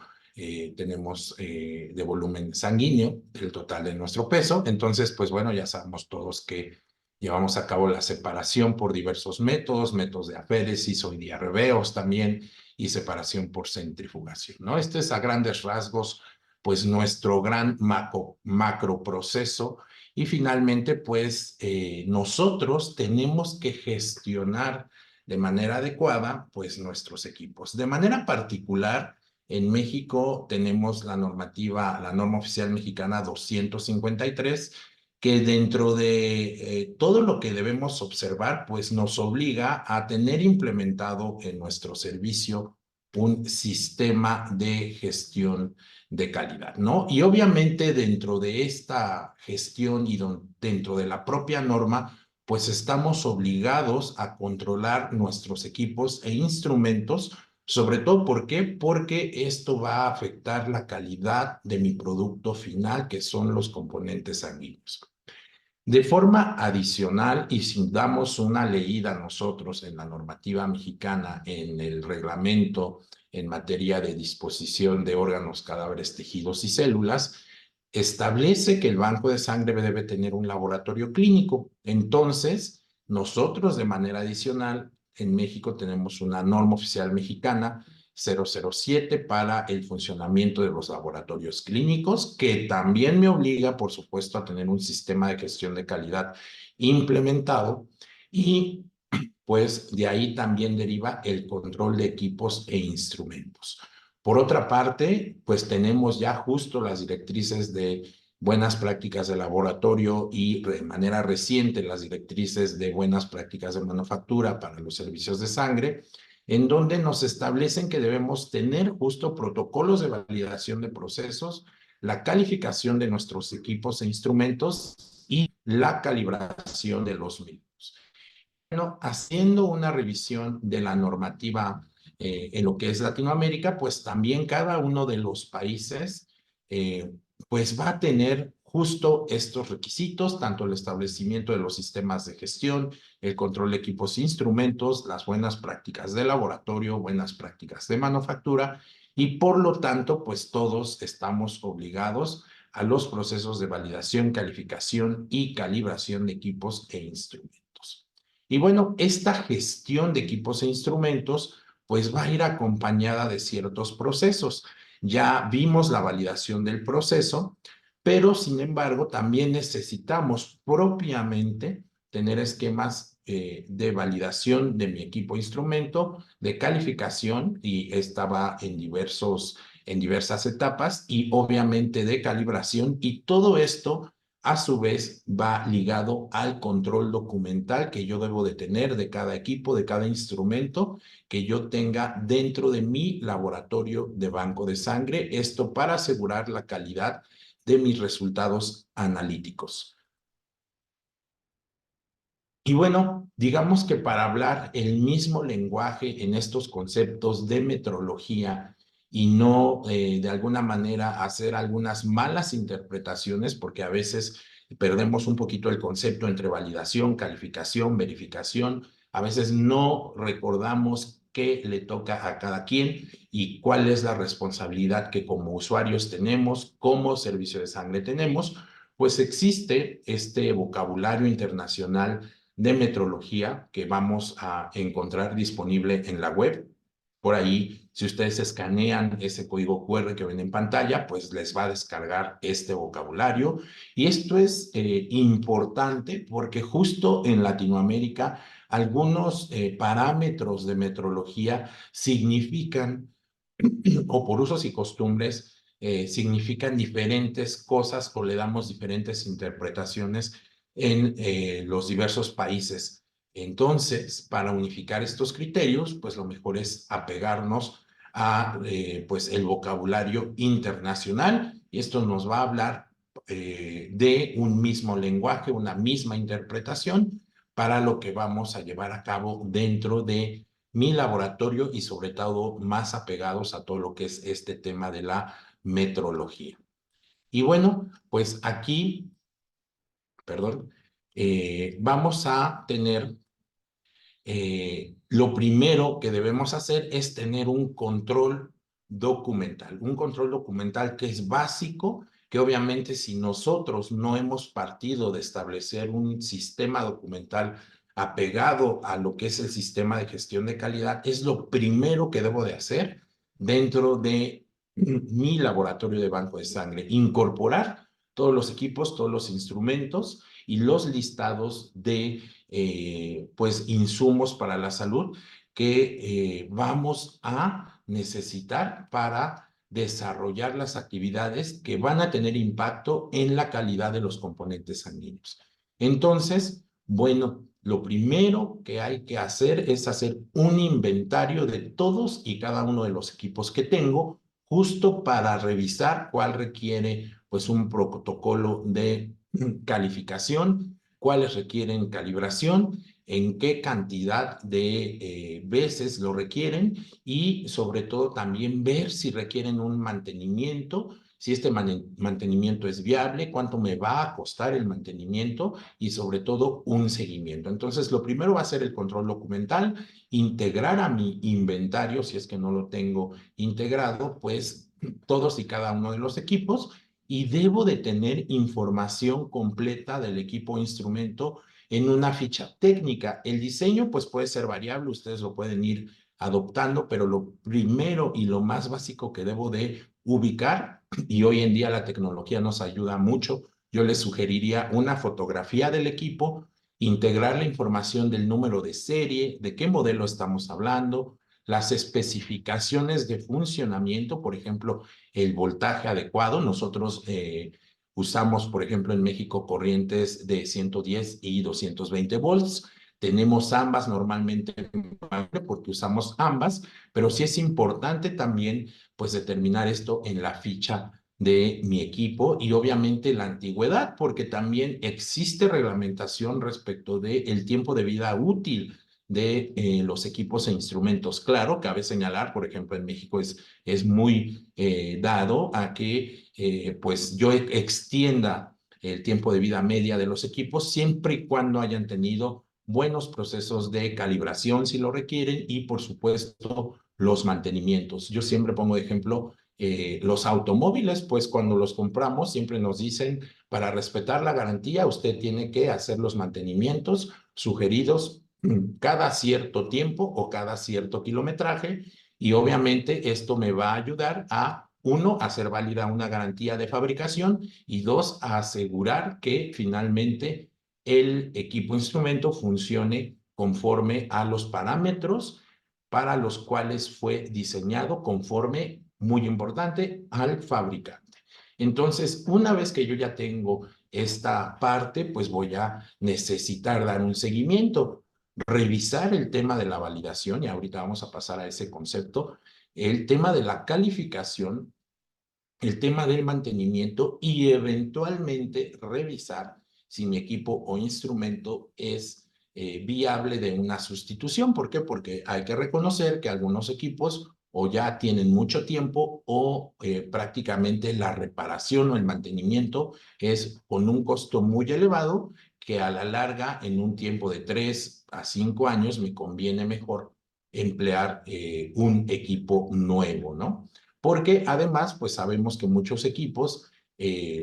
tenemos de volumen sanguíneo, el total de nuestro peso. Entonces, pues bueno, ya sabemos todos que llevamos a cabo la separación por diversos métodos de aféresis o diarreveos también, y separación por centrifugación, ¿no? Este es a grandes rasgos, pues nuestro gran macro proceso. Y finalmente, pues nosotros tenemos que gestionar de manera adecuada, pues nuestros equipos. De manera particular, en México tenemos la norma oficial mexicana 253, que dentro de todo lo que debemos observar, pues nos obliga a tener implementado en nuestro servicio un sistema de gestión de calidad, ¿no? Y obviamente dentro de esta gestión y dentro de la propia norma, pues estamos obligados a controlar nuestros equipos e instrumentos, sobre todo, ¿por qué? Porque esto va a afectar la calidad de mi producto final, que son los componentes sanguíneos. De forma adicional, y si damos una leída nosotros en la normativa mexicana, en el reglamento en materia de disposición de órganos, cadáveres, tejidos y células, establece que el banco de sangre debe tener un laboratorio clínico. Entonces, nosotros de manera adicional, en México tenemos una norma oficial mexicana 007 para el funcionamiento de los laboratorios clínicos, que también me obliga, por supuesto, a tener un sistema de gestión de calidad implementado, y pues de ahí también deriva el control de equipos e instrumentos. Por otra parte, pues tenemos ya justo las directrices de buenas prácticas de laboratorio y de manera reciente las directrices de buenas prácticas de manufactura para los servicios de sangre, en donde nos establecen que debemos tener justo protocolos de validación de procesos, la calificación de nuestros equipos e instrumentos y la calibración de los mismos. Bueno, haciendo una revisión de la normativa en lo que es Latinoamérica, pues también cada uno de los países pues va a tener justo estos requisitos, tanto el establecimiento de los sistemas de gestión, el control de equipos e instrumentos, las buenas prácticas de laboratorio, buenas prácticas de manufactura, y por lo tanto, pues todos estamos obligados a los procesos de validación, calificación y calibración de equipos e instrumentos. Y bueno, esta gestión de equipos e instrumentos pues va a ir acompañada de ciertos procesos. Ya vimos la validación del proceso, pero sin embargo también necesitamos propiamente tener esquemas de validación de mi equipo e instrumento, de calificación, y esta va en diversas etapas, y obviamente de calibración, y todo esto a su vez va ligado al control documental que yo debo de tener de cada equipo, de cada instrumento que yo tenga dentro de mi laboratorio de banco de sangre. Esto para asegurar la calidad de mis resultados analíticos. Y bueno, digamos que para hablar el mismo lenguaje en estos conceptos de metrología y no de alguna manera hacer algunas malas interpretaciones, porque a veces perdemos un poquito el concepto entre validación, calificación, verificación. A veces no recordamos qué le toca a cada quien y cuál es la responsabilidad que como usuarios tenemos, como servicio de sangre tenemos. Pues existe este vocabulario internacional de metrología que vamos a encontrar disponible en la web. Por ahí, si ustedes escanean ese código QR que ven en pantalla, pues les va a descargar este vocabulario. Y esto es importante porque justo en Latinoamérica algunos parámetros de metrología significan, o por usos y costumbres, significan diferentes cosas o le damos diferentes interpretaciones en los diversos países. Entonces, para unificar estos criterios, pues lo mejor es apegarnos a pues el vocabulario internacional, y esto nos va a hablar de un mismo lenguaje, una misma interpretación para lo que vamos a llevar a cabo dentro de mi laboratorio, y sobre todo más apegados a todo lo que es este tema de la metrología. Y bueno, pues aquí, perdón, vamos a tener, lo primero que debemos hacer es tener un control documental que es básico, que obviamente si nosotros no hemos partido de establecer un sistema documental apegado a lo que es el sistema de gestión de calidad, es lo primero que debo de hacer dentro de mi laboratorio de banco de sangre, incorporar todos los equipos, todos los instrumentos y los listados de pues insumos para la salud que vamos a necesitar para desarrollar las actividades que van a tener impacto en la calidad de los componentes sanguíneos. Entonces, bueno, lo primero que hay que hacer es hacer un inventario de todos y cada uno de los equipos que tengo, justo para revisar cuál requiere pues un protocolo de calificación, cuáles requieren calibración, en qué cantidad de veces lo requieren y sobre todo también ver si requieren un mantenimiento, si este mantenimiento es viable, cuánto me va a costar el mantenimiento y sobre todo un seguimiento. Entonces, lo primero va a ser el control documental, integrar a mi inventario, si es que no lo tengo integrado, pues todos y cada uno de los equipos, y debo de tener información completa del equipo o instrumento en una ficha técnica. El diseño pues puede ser variable, ustedes lo pueden ir adoptando, pero lo primero y lo más básico que debo de ubicar, y hoy en día la tecnología nos ayuda mucho, yo les sugeriría una fotografía del equipo, integrar la información del número de serie, de qué modelo estamos hablando, las especificaciones de funcionamiento, por ejemplo, el voltaje adecuado. Nosotros usamos, por ejemplo, en México corrientes de 110 y 220 volts. Tenemos ambas normalmente porque usamos ambas, pero sí es importante también pues determinar esto en la ficha de mi equipo y obviamente la antigüedad, porque también existe reglamentación respecto del tiempo de vida útil de los equipos e instrumentos. Claro, cabe señalar, por ejemplo, en México es muy dado a que pues yo extienda el tiempo de vida media de los equipos siempre y cuando hayan tenido buenos procesos de calibración si lo requieren y por supuesto los mantenimientos. Yo siempre pongo de ejemplo los automóviles, pues cuando los compramos siempre nos dicen para respetar la garantía usted tiene que hacer los mantenimientos sugeridos cada cierto tiempo o cada cierto kilometraje y obviamente esto me va a ayudar a, uno, hacer válida una garantía de fabricación y dos, a asegurar que finalmente el equipo instrumento funcione conforme a los parámetros para los cuales fue diseñado, conforme, muy importante, al fabricante. Entonces, una vez que yo ya tengo esta parte, pues voy a necesitar dar un seguimiento, revisar el tema de la validación, y ahorita vamos a pasar a ese concepto, el tema de la calificación, el tema del mantenimiento y eventualmente revisar si mi equipo o instrumento es viable de una sustitución. ¿Por qué? Porque hay que reconocer que algunos equipos o ya tienen mucho tiempo o prácticamente la reparación o el mantenimiento es con un costo muy elevado que a la larga, en un tiempo de 3 a 5 años, me conviene mejor emplear un equipo nuevo, ¿no? Porque además, pues sabemos que muchos equipos,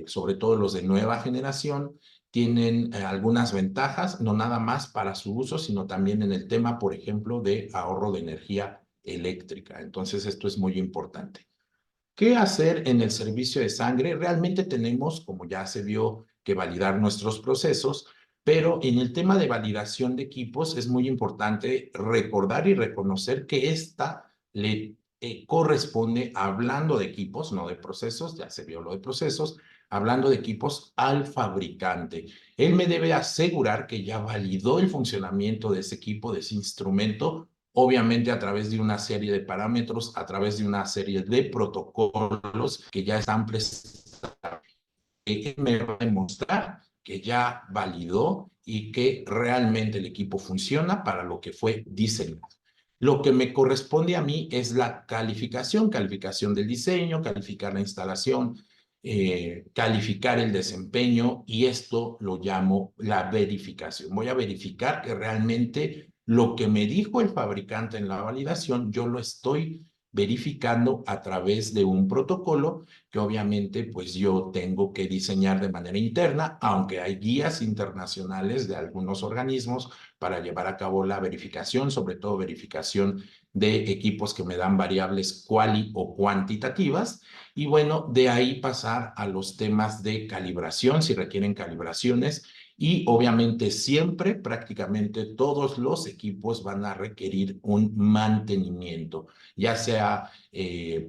sobre todo los de nueva generación, tienen algunas ventajas, no nada más para su uso, sino también en el tema, por ejemplo, de ahorro de energía eléctrica. Entonces, esto es muy importante. ¿Qué hacer en el servicio de sangre? Realmente tenemos, como ya se vio, que validar nuestros procesos, pero en el tema de validación de equipos es muy importante recordar y reconocer que esta le corresponde, hablando de equipos, no de procesos, ya se vio lo de procesos, hablando de equipos al fabricante. Él me debe asegurar que ya validó el funcionamiento de ese equipo, de ese instrumento, obviamente a través de una serie de parámetros, a través de una serie de protocolos que ya están presentados. Me va a demostrar que ya validó y que realmente el equipo funciona para lo que fue diseñado. Lo que me corresponde a mí es la calificación del diseño, calificar la instalación, calificar el desempeño y esto lo llamo la verificación. Voy a verificar que realmente lo que me dijo el fabricante en la validación, yo lo estoy verificando a través de un protocolo que obviamente pues yo tengo que diseñar de manera interna, aunque hay guías internacionales de algunos organismos para llevar a cabo la verificación, sobre todo verificación de equipos que me dan variables quali o cuantitativas. Y bueno, de ahí pasar a los temas de calibración, si requieren calibraciones, Y obviamente siempre, prácticamente todos los equipos van a requerir un mantenimiento, ya sea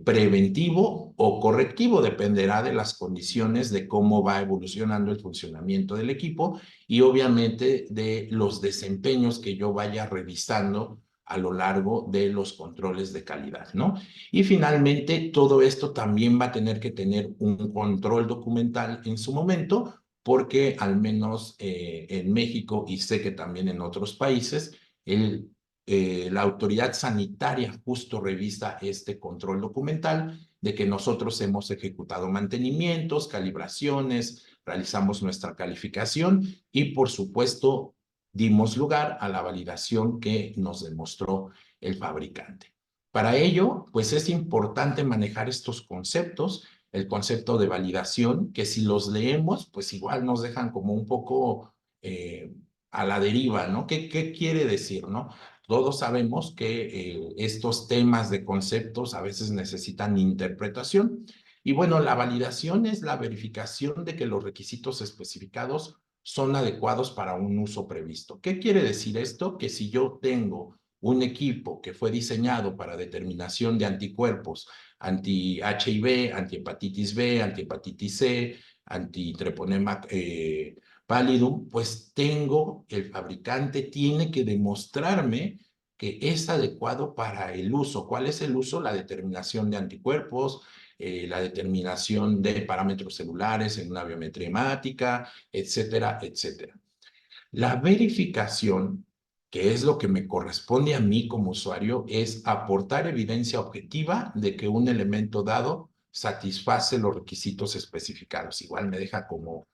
preventivo o correctivo, dependerá de las condiciones de cómo va evolucionando el funcionamiento del equipo y obviamente de los desempeños que yo vaya revisando a lo largo de los controles de calidad, ¿no? Y finalmente, todo esto también va a tener que tener un control documental en su momento, porque al menos en México y sé que también en otros países, la autoridad sanitaria justo revisa este control documental de que nosotros hemos ejecutado mantenimientos, calibraciones, realizamos nuestra calificación y por supuesto dimos lugar a la validación que nos demostró el fabricante. Para ello, pues es importante manejar estos conceptos, el concepto de validación, que si los leemos, pues igual nos dejan como un poco a la deriva, ¿no? ¿Qué quiere decir, no? Todos sabemos que estos temas de conceptos a veces necesitan interpretación. Y bueno, la validación es la verificación de que los requisitos especificados son adecuados para un uso previsto. ¿Qué quiere decir esto? Que si yo tengo un equipo que fue diseñado para determinación de anticuerpos anti-HIV, anti-hepatitis B, anti-hepatitis C, anti-treponema pallidum, pues el fabricante tiene que demostrarme que es adecuado para el uso. ¿Cuál es el uso? La determinación de anticuerpos, la determinación de parámetros celulares en una biometría hemática, etcétera, etcétera. La verificación, que es lo que me corresponde a mí como usuario, es aportar evidencia objetiva de que un elemento dado satisface los requisitos especificados. Igual me deja como,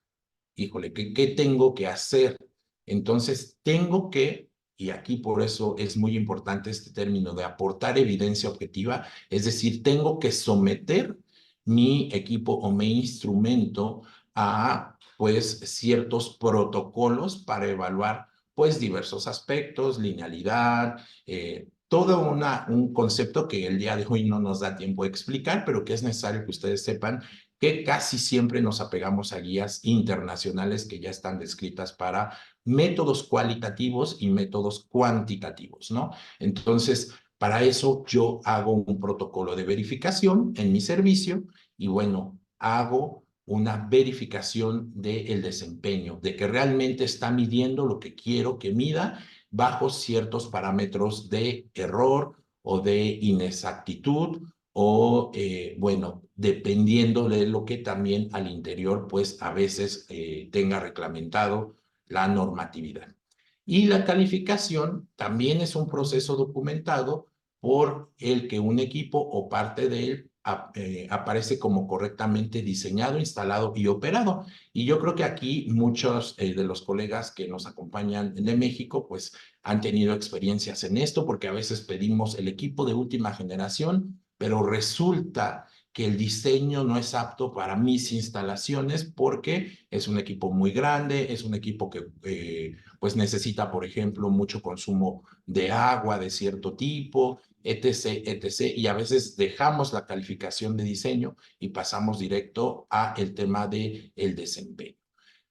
híjole, ¿qué tengo que hacer? Entonces, y aquí por eso es muy importante este término de aportar evidencia objetiva, es decir, tengo que someter mi equipo o mi instrumento a pues ciertos protocolos para evaluar pues diversos aspectos, linealidad, todo un concepto que el día de hoy no nos da tiempo de explicar, pero que es necesario que ustedes sepan que casi siempre nos apegamos a guías internacionales que ya están descritas para métodos cualitativos y métodos cuantitativos, ¿no? Entonces, para eso yo hago un protocolo de verificación en mi servicio y bueno, hago una verificación del desempeño, de que realmente está midiendo lo que quiero que mida bajo ciertos parámetros de error o de inexactitud o, bueno, dependiendo de lo que también al interior, pues a veces tenga reglamentado la normatividad. Y la calificación también es un proceso documentado por el que un equipo o parte de él aparece como correctamente diseñado, instalado y operado. Y yo creo que aquí muchos de los colegas que nos acompañan de México, pues han tenido experiencias en esto, porque a veces pedimos el equipo de última generación, pero resulta que el diseño no es apto para mis instalaciones porque es un equipo muy grande, es un equipo que pues necesita, por ejemplo, mucho consumo de agua de cierto tipo, etc., etc. Y a veces dejamos la calificación de diseño y pasamos directo a el tema del desempeño.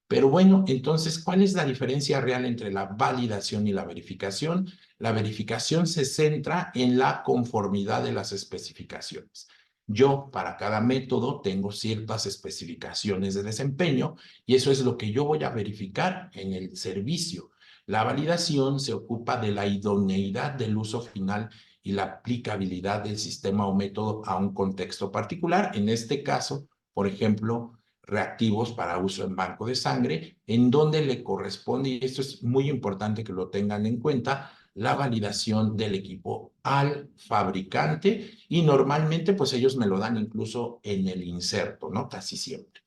Pero bueno, entonces, ¿cuál es la diferencia real entre la validación y la verificación? La verificación se centra en la conformidad de las especificaciones. Yo, para cada método, tengo ciertas especificaciones de desempeño y eso es lo que yo voy a verificar en el servicio. La validación se ocupa de la idoneidad del uso final y la aplicabilidad del sistema o método a un contexto particular. En este caso, por ejemplo, reactivos para uso en banco de sangre, en donde le corresponde, y esto es muy importante que lo tengan en cuenta, la validación del equipo al fabricante y normalmente pues ellos me lo dan incluso en el inserto, ¿no? Casi siempre.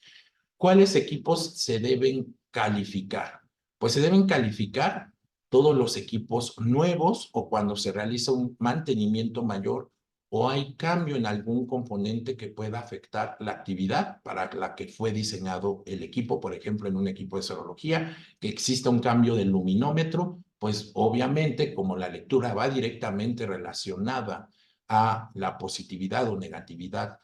¿Cuáles equipos se deben calificar? Pues se deben calificar todos los equipos nuevos o cuando se realiza un mantenimiento mayor o hay cambio en algún componente que pueda afectar la actividad para la que fue diseñado el equipo, por ejemplo, en un equipo de serología, que exista un cambio del luminómetro, pues obviamente como la lectura va directamente relacionada a la positividad o negatividad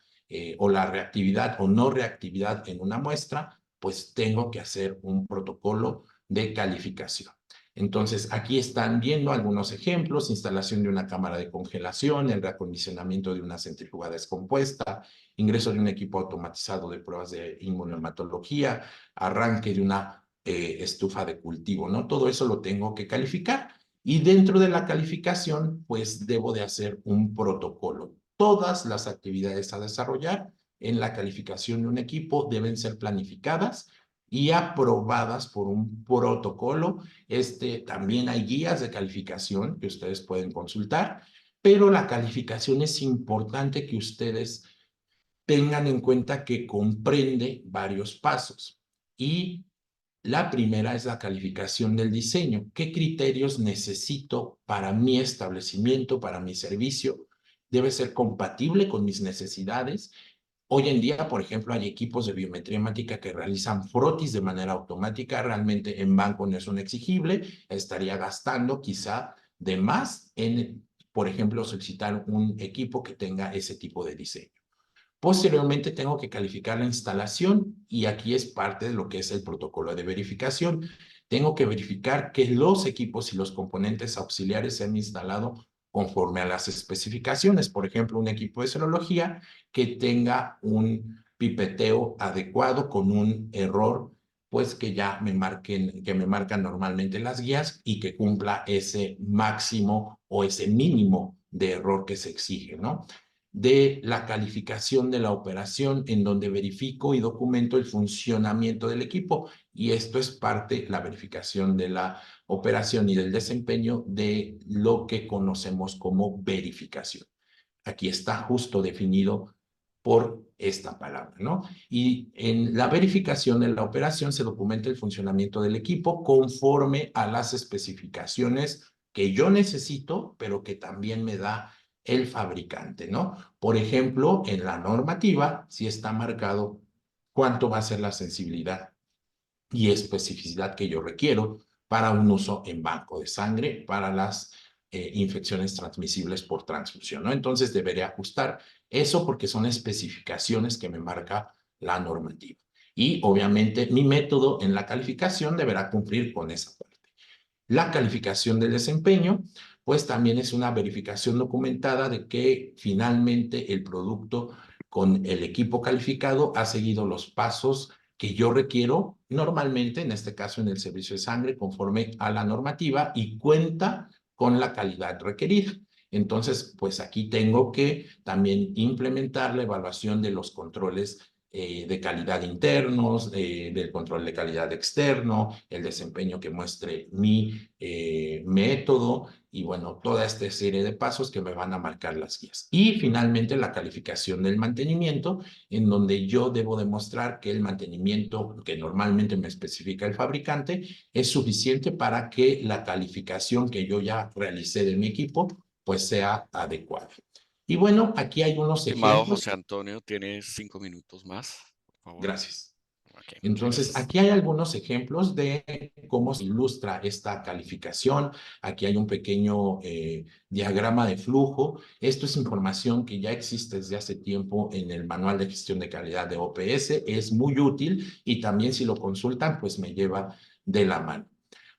o la reactividad o no reactividad en una muestra, pues tengo que hacer un protocolo de calificación. Entonces, aquí están viendo algunos ejemplos: instalación de una cámara de congelación, el reacondicionamiento de una centrífuga descompuesta, ingreso de un equipo automatizado de pruebas de inmunohematología, arranque de una estufa de cultivo, ¿no? Todo eso lo tengo que calificar. Y dentro de la calificación, pues debo de hacer un protocolo. Todas las actividades a desarrollar en la calificación de un equipo deben ser planificadas y aprobadas por un protocolo. También hay guías de calificación que ustedes pueden consultar, pero la calificación es importante que ustedes tengan en cuenta que comprende varios pasos. Y la primera es la calificación del diseño. ¿Qué criterios necesito para mi establecimiento, para mi servicio? Debe ser compatible con mis necesidades. Hoy en día, por ejemplo, hay equipos de biometría hemática que realizan frotis de manera automática. Realmente en banco no es un exigible. Estaría gastando quizá de más en, por ejemplo, solicitar un equipo que tenga ese tipo de diseño. Posteriormente tengo que calificar la instalación y aquí es parte de lo que es el protocolo de verificación. Tengo que verificar que los equipos y los componentes auxiliares se han instalado conforme a las especificaciones. Por ejemplo, un equipo de serología que tenga un pipeteo adecuado con un error, pues que ya me marcan normalmente las guías y que cumpla ese máximo o ese mínimo de error que se exige, ¿no? De la calificación de la operación, en donde verifico y documento el funcionamiento del equipo, y esto es parte de la verificación de la operación y del desempeño de lo que conocemos como verificación. Aquí está justo definido por esta palabra, ¿no? Y en la verificación de la operación se documenta el funcionamiento del equipo conforme a las especificaciones que yo necesito, pero que también me da el fabricante, ¿no? Por ejemplo, en la normativa, sí está marcado cuánto va a ser la sensibilidad y especificidad que yo requiero para un uso en banco de sangre para las infecciones transmisibles por transfusión, ¿no? Entonces debería ajustar eso porque son especificaciones que me marca la normativa. Y obviamente mi método en la calificación deberá cumplir con esa parte. La calificación del desempeño, pues también es una verificación documentada de que finalmente el producto con el equipo calificado ha seguido los pasos que yo requiero normalmente, en este caso en el servicio de sangre, conforme a la normativa y cuenta con la calidad requerida. Entonces, pues aquí tengo que también implementar la evaluación de los controles de calidad internos, del control de calidad externo, el desempeño que muestre mi método y bueno, toda esta serie de pasos que me van a marcar las guías. Y finalmente la calificación del mantenimiento, en donde yo debo demostrar que el mantenimiento que normalmente me especifica el fabricante es suficiente para que la calificación que yo ya realicé de mi equipo pues sea adecuada. Y bueno, aquí hay unos Estimado ejemplos. José Antonio, tienes 5 minutos más, por favor. Gracias. Ok, muchas Entonces, gracias. aquí hay algunos ejemplos de cómo se ilustra esta calificación. Aquí hay un pequeño diagrama de flujo. Esto es información que ya existe desde hace tiempo en el Manual de Gestión de Calidad de OPS. Es muy útil y también si lo consultan, pues me lleva de la mano.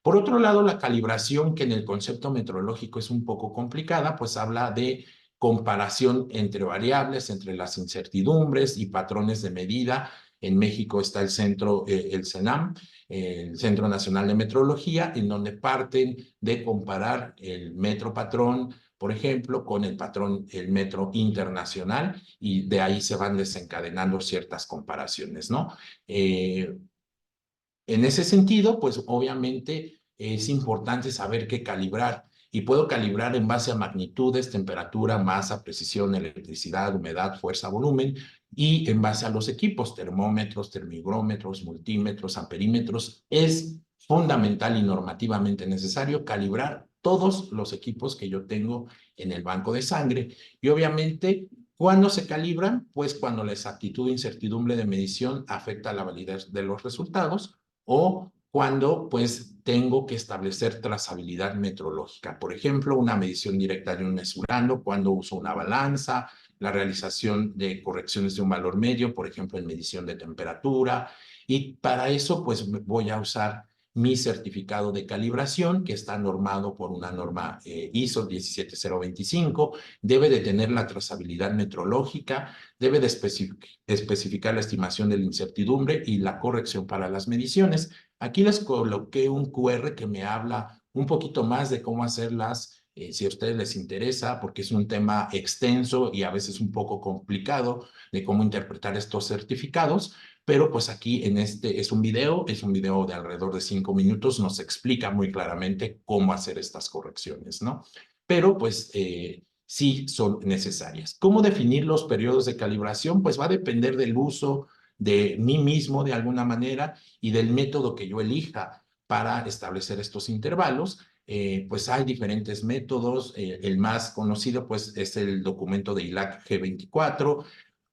Por otro lado, la calibración, que en el concepto metrológico es un poco complicada, pues habla de comparación entre variables, entre las incertidumbres y patrones de medida. En México está el centro, el CENAM, el Centro Nacional de Metrología, en donde parten de comparar el metro patrón, por ejemplo, con el patrón, el metro internacional, y de ahí se van desencadenando ciertas comparaciones, ¿no? En ese sentido, pues obviamente es importante saber qué calibrar y puedo calibrar en base a magnitudes, temperatura, masa, precisión, electricidad, humedad, fuerza, volumen y en base a los equipos, termómetros, termigrómetros, multímetros, amperímetros. Es fundamental y normativamente necesario calibrar todos los equipos que yo tengo en el banco de sangre y obviamente ¿cuándo se calibran? Pues cuando la exactitud e incertidumbre de medición afecta la validez de los resultados o cuando pues tengo que establecer trazabilidad metrológica. Por ejemplo, una medición directa de un mesurando, cuando uso una balanza, la realización de correcciones de un valor medio, por ejemplo, en medición de temperatura. Y para eso pues voy a usar mi certificado de calibración, que está normado por una norma ISO 17025, debe de tener la trazabilidad metrológica, debe de especificar la estimación de la incertidumbre y la corrección para las mediciones. Aquí les coloqué un QR que me habla un poquito más de cómo hacerlas, si a ustedes les interesa, porque es un tema extenso y a veces un poco complicado de cómo interpretar estos certificados, pero pues aquí en este es un video de alrededor de 5 minutos, nos explica muy claramente cómo hacer estas correcciones, ¿no? Pero pues sí son necesarias. ¿Cómo definir los periodos de calibración? Pues va a depender del uso de mí mismo de alguna manera y del método que yo elija para establecer estos intervalos. Pues hay diferentes métodos. El más conocido pues es el documento de ILAC G24,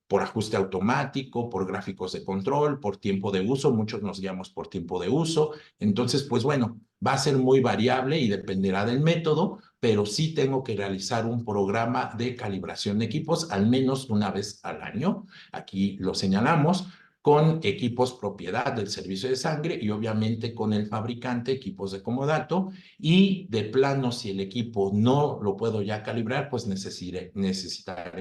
por ajuste automático, por gráficos de control, por tiempo de uso. Muchos nos guiamos por tiempo de uso. Entonces, pues bueno, va a ser muy variable y dependerá del método, pero sí tengo que realizar un programa de calibración de equipos al menos una vez al año. Aquí lo señalamos, con equipos propiedad del servicio de sangre y obviamente con el fabricante, equipos de comodato, y de plano, si el equipo no lo puedo ya calibrar, pues necesitaré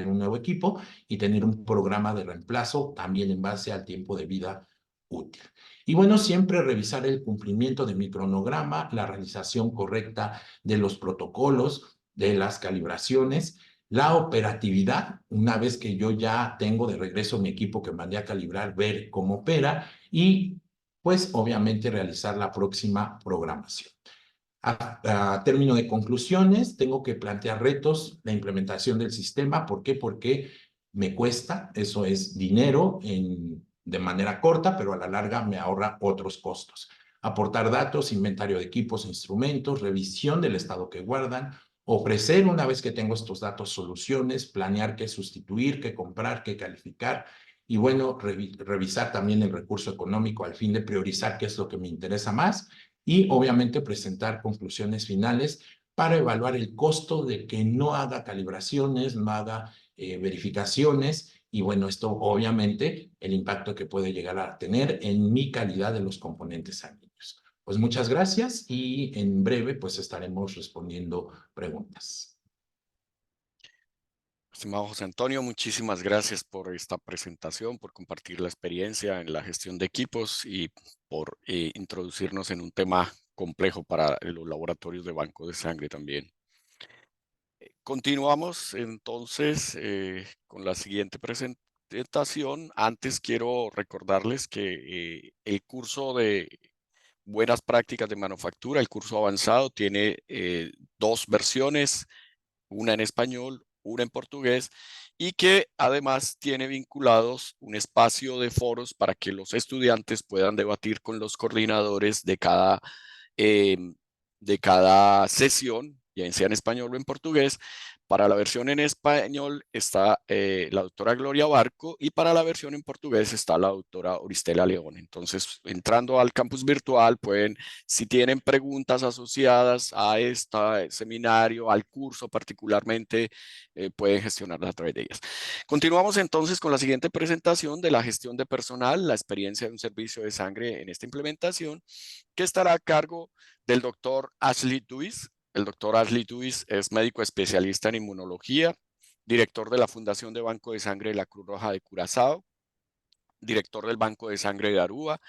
un nuevo equipo y tener un programa de reemplazo también en base al tiempo de vida útil. Y bueno, siempre revisar el cumplimiento de mi cronograma, la realización correcta de los protocolos, de las calibraciones, la operatividad, una vez que yo ya tengo de regreso mi equipo que mandé a calibrar, ver cómo opera y pues obviamente realizar la próxima programación. A término de conclusiones, tengo que plantear retos, la implementación del sistema. ¿Por qué? Porque me cuesta, eso es dinero de manera corta, pero a la larga me ahorra otros costos. Aportar datos, inventario de equipos, instrumentos, revisión del estado que guardan, ofrecer una vez que tengo estos datos soluciones, planear qué sustituir, qué comprar, qué calificar y bueno, revisar también el recurso económico al fin de priorizar qué es lo que me interesa más y obviamente presentar conclusiones finales para evaluar el costo de que no haga calibraciones, no haga verificaciones y bueno, esto obviamente el impacto que puede llegar a tener en mi calidad de los componentes sanguíneos. Pues muchas gracias y en breve pues estaremos respondiendo preguntas. Estimado José Antonio, muchísimas gracias por esta presentación, por compartir la experiencia en la gestión de equipos y por introducirnos en un tema complejo para los laboratorios de banco de sangre también. Continuamos entonces con la siguiente presentación. Antes quiero recordarles que el curso de Buenas Prácticas de Manufactura, el curso avanzado, tiene 2 versiones, una en español, una en portugués, y que además tiene vinculados un espacio de foros para que los estudiantes puedan debatir con los coordinadores de cada sesión, ya sea en español o en portugués. Para la versión en español está la doctora Gloria Barco y para la versión en portugués está la doctora Oristela León. Entonces, entrando al campus virtual, pueden, si tienen preguntas asociadas a este seminario, al curso particularmente, pueden gestionarlas a través de ellas. Continuamos entonces con la siguiente presentación de la gestión de personal, la experiencia de un servicio de sangre en esta implementación, que estará a cargo del doctor Ashley Duis. El doctor Ashley Duis es médico especialista en inmunología, director de la Fundación de Banco de Sangre de la Cruz Roja de Curazao, director del Banco de Sangre de Aruba,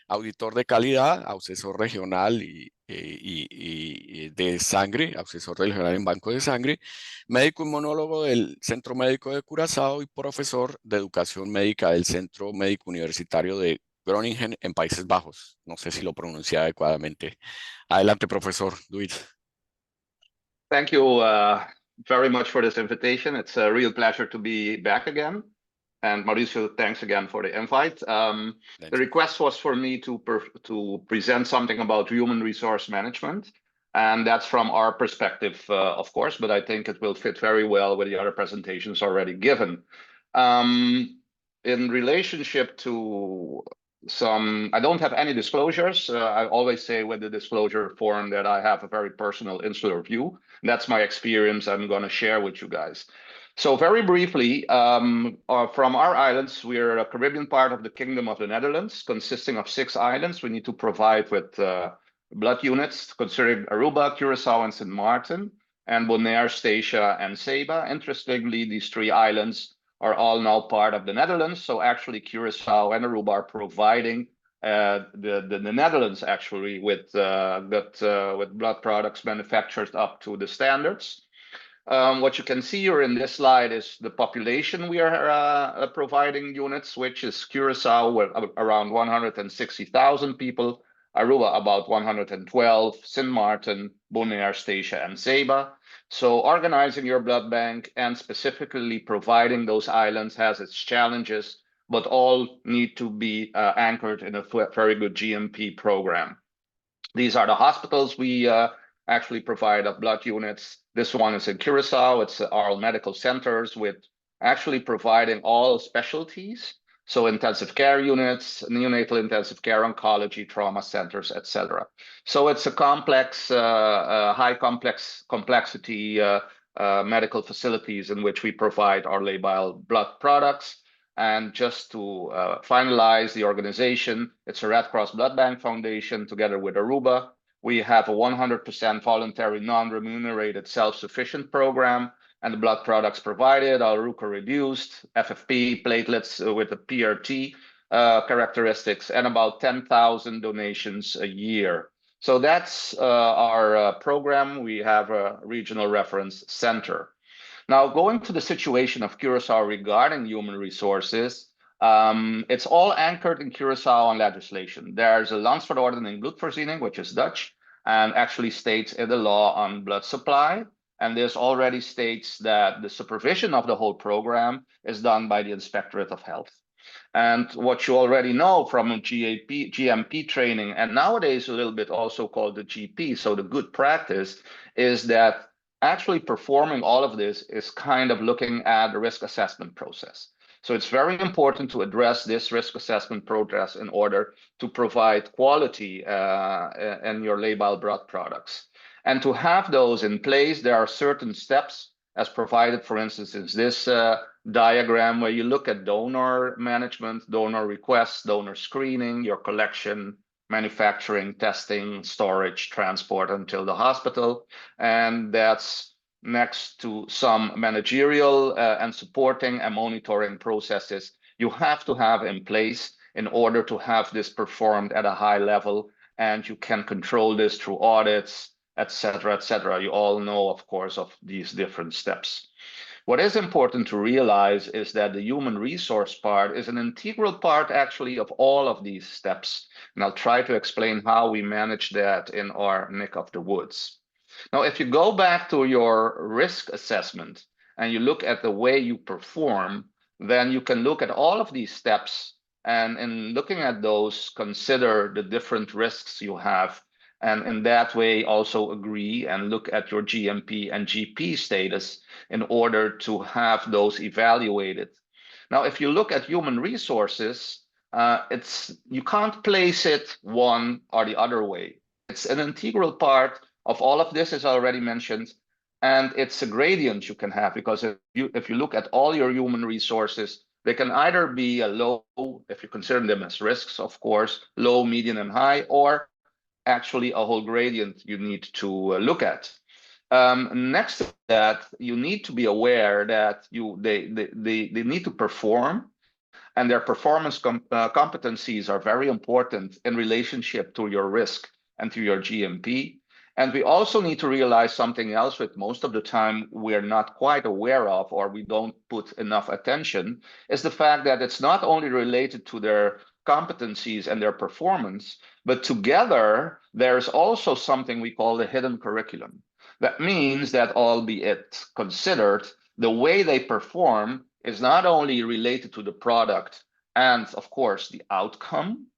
auditor de calidad, asesor regional de sangre, asesor regional en banco de sangre, médico inmunólogo del Centro Médico de Curazao y profesor de educación médica del Centro Médico Universitario de Groningen en Países Bajos. No sé si lo pronuncié adecuadamente. Adelante, profesor Duit. Thank you very much for this invitation. It's a real pleasure to be back again. And Mauricio, thanks again for the invite. The request was for me to present something about human resource management. And that's from our perspective, of course, but I think it will fit very well with the other presentations already given. In relationship to I don't have any disclosures. I always say with the disclosure form that I have a very personal insular view. That's my experience I'm going to share with you guys. So very briefly, from our islands, we're a Caribbean part of the Kingdom of the Netherlands, consisting of 6 islands. We need to provide with blood units, considering Aruba, Curacao, and St. Martin, and Bonaire, Statia, and Saba. Interestingly, these 3 islands are all now part of the Netherlands. So actually, Curacao and Aruba are providing the Netherlands actually with blood products manufactured up to the standards. What you can see here in this slide is the population we are providing units, which is Curacao with around 160,000 people, Aruba about 112, St. Martin, Bonaire, Statia, and Saba. So organizing your blood bank and specifically providing those islands has its challenges, but all need to be anchored in a very good GMP program. These are the hospitals we actually provide blood units. This one is in Curacao. It's our medical centers with actually providing all specialties. So intensive care units, neonatal intensive care, oncology, trauma centers, etc. So it's a complex, high complexity medical facilities in which we provide our labile blood products. And just to finalize the organization, it's a Red Cross Blood Bank Foundation together with Aruba. We have a 100% voluntary, non-remunerated, self-sufficient program, and the blood products provided are RUCA reduced, FFP, platelets with the PRT characteristics, and about 10,000 donations a year. So that's our program. We have a regional reference center. Now, going to the situation of Curacao regarding human resources, it's all anchored in Curacao on legislation. There's a Landsverordening Bloedvoorziening, which is Dutch, and actually states in the law on blood supply. And this already states that the supervision of the whole program is done by the Inspectorate of Health. And what you already know from GMP training, and nowadays a little bit also called the GP, so the good practice, is that actually performing all of this is kind of looking at the risk assessment process. So it's very important to address this risk assessment process in order to provide quality in your labile blood products. And to have those in place, there are certain steps as provided, for instance, in this diagram where you look at donor management, donor requests, donor screening, your collection, manufacturing, testing, storage, transport until the hospital. And that's next to some managerial and supporting and monitoring processes you have to have in place in order to have this performed at a high level. And you can control this through audits, etc., etc. You all know, of course, of these different steps. What is important to realize is that the human resource part is an integral part actually of all of these steps. And I'll try to explain how we manage that in our neck of the woods. Now, if you go back to your risk assessment and you look at the way you perform, then you can look at all of these steps and in looking at those, consider the different risks you have. And in that way, also agree and look at your GMP and GP status in order to have those evaluated. Now, if you look at human resources, you can't place it one or the other way. It's an integral part of all of this, as already mentioned, and it's a gradient you can have, because if you look at all your human resources, they can either be a low, if you consider them as risks, of course, low, medium, and high, or actually a whole gradient you need to look at. Next to that, you need to be aware that they need to perform, and their performance competencies are very important in relationship to your risk and to your GMP. And we also need to realize something else, which most of the time we're not quite aware of, or we don't put enough attention, is the fact that it's not only related to their competencies and their performance, but together there's also something we call the hidden curriculum. That means that, albeit considered, the way they perform is not only related to the product and, of course, the outcome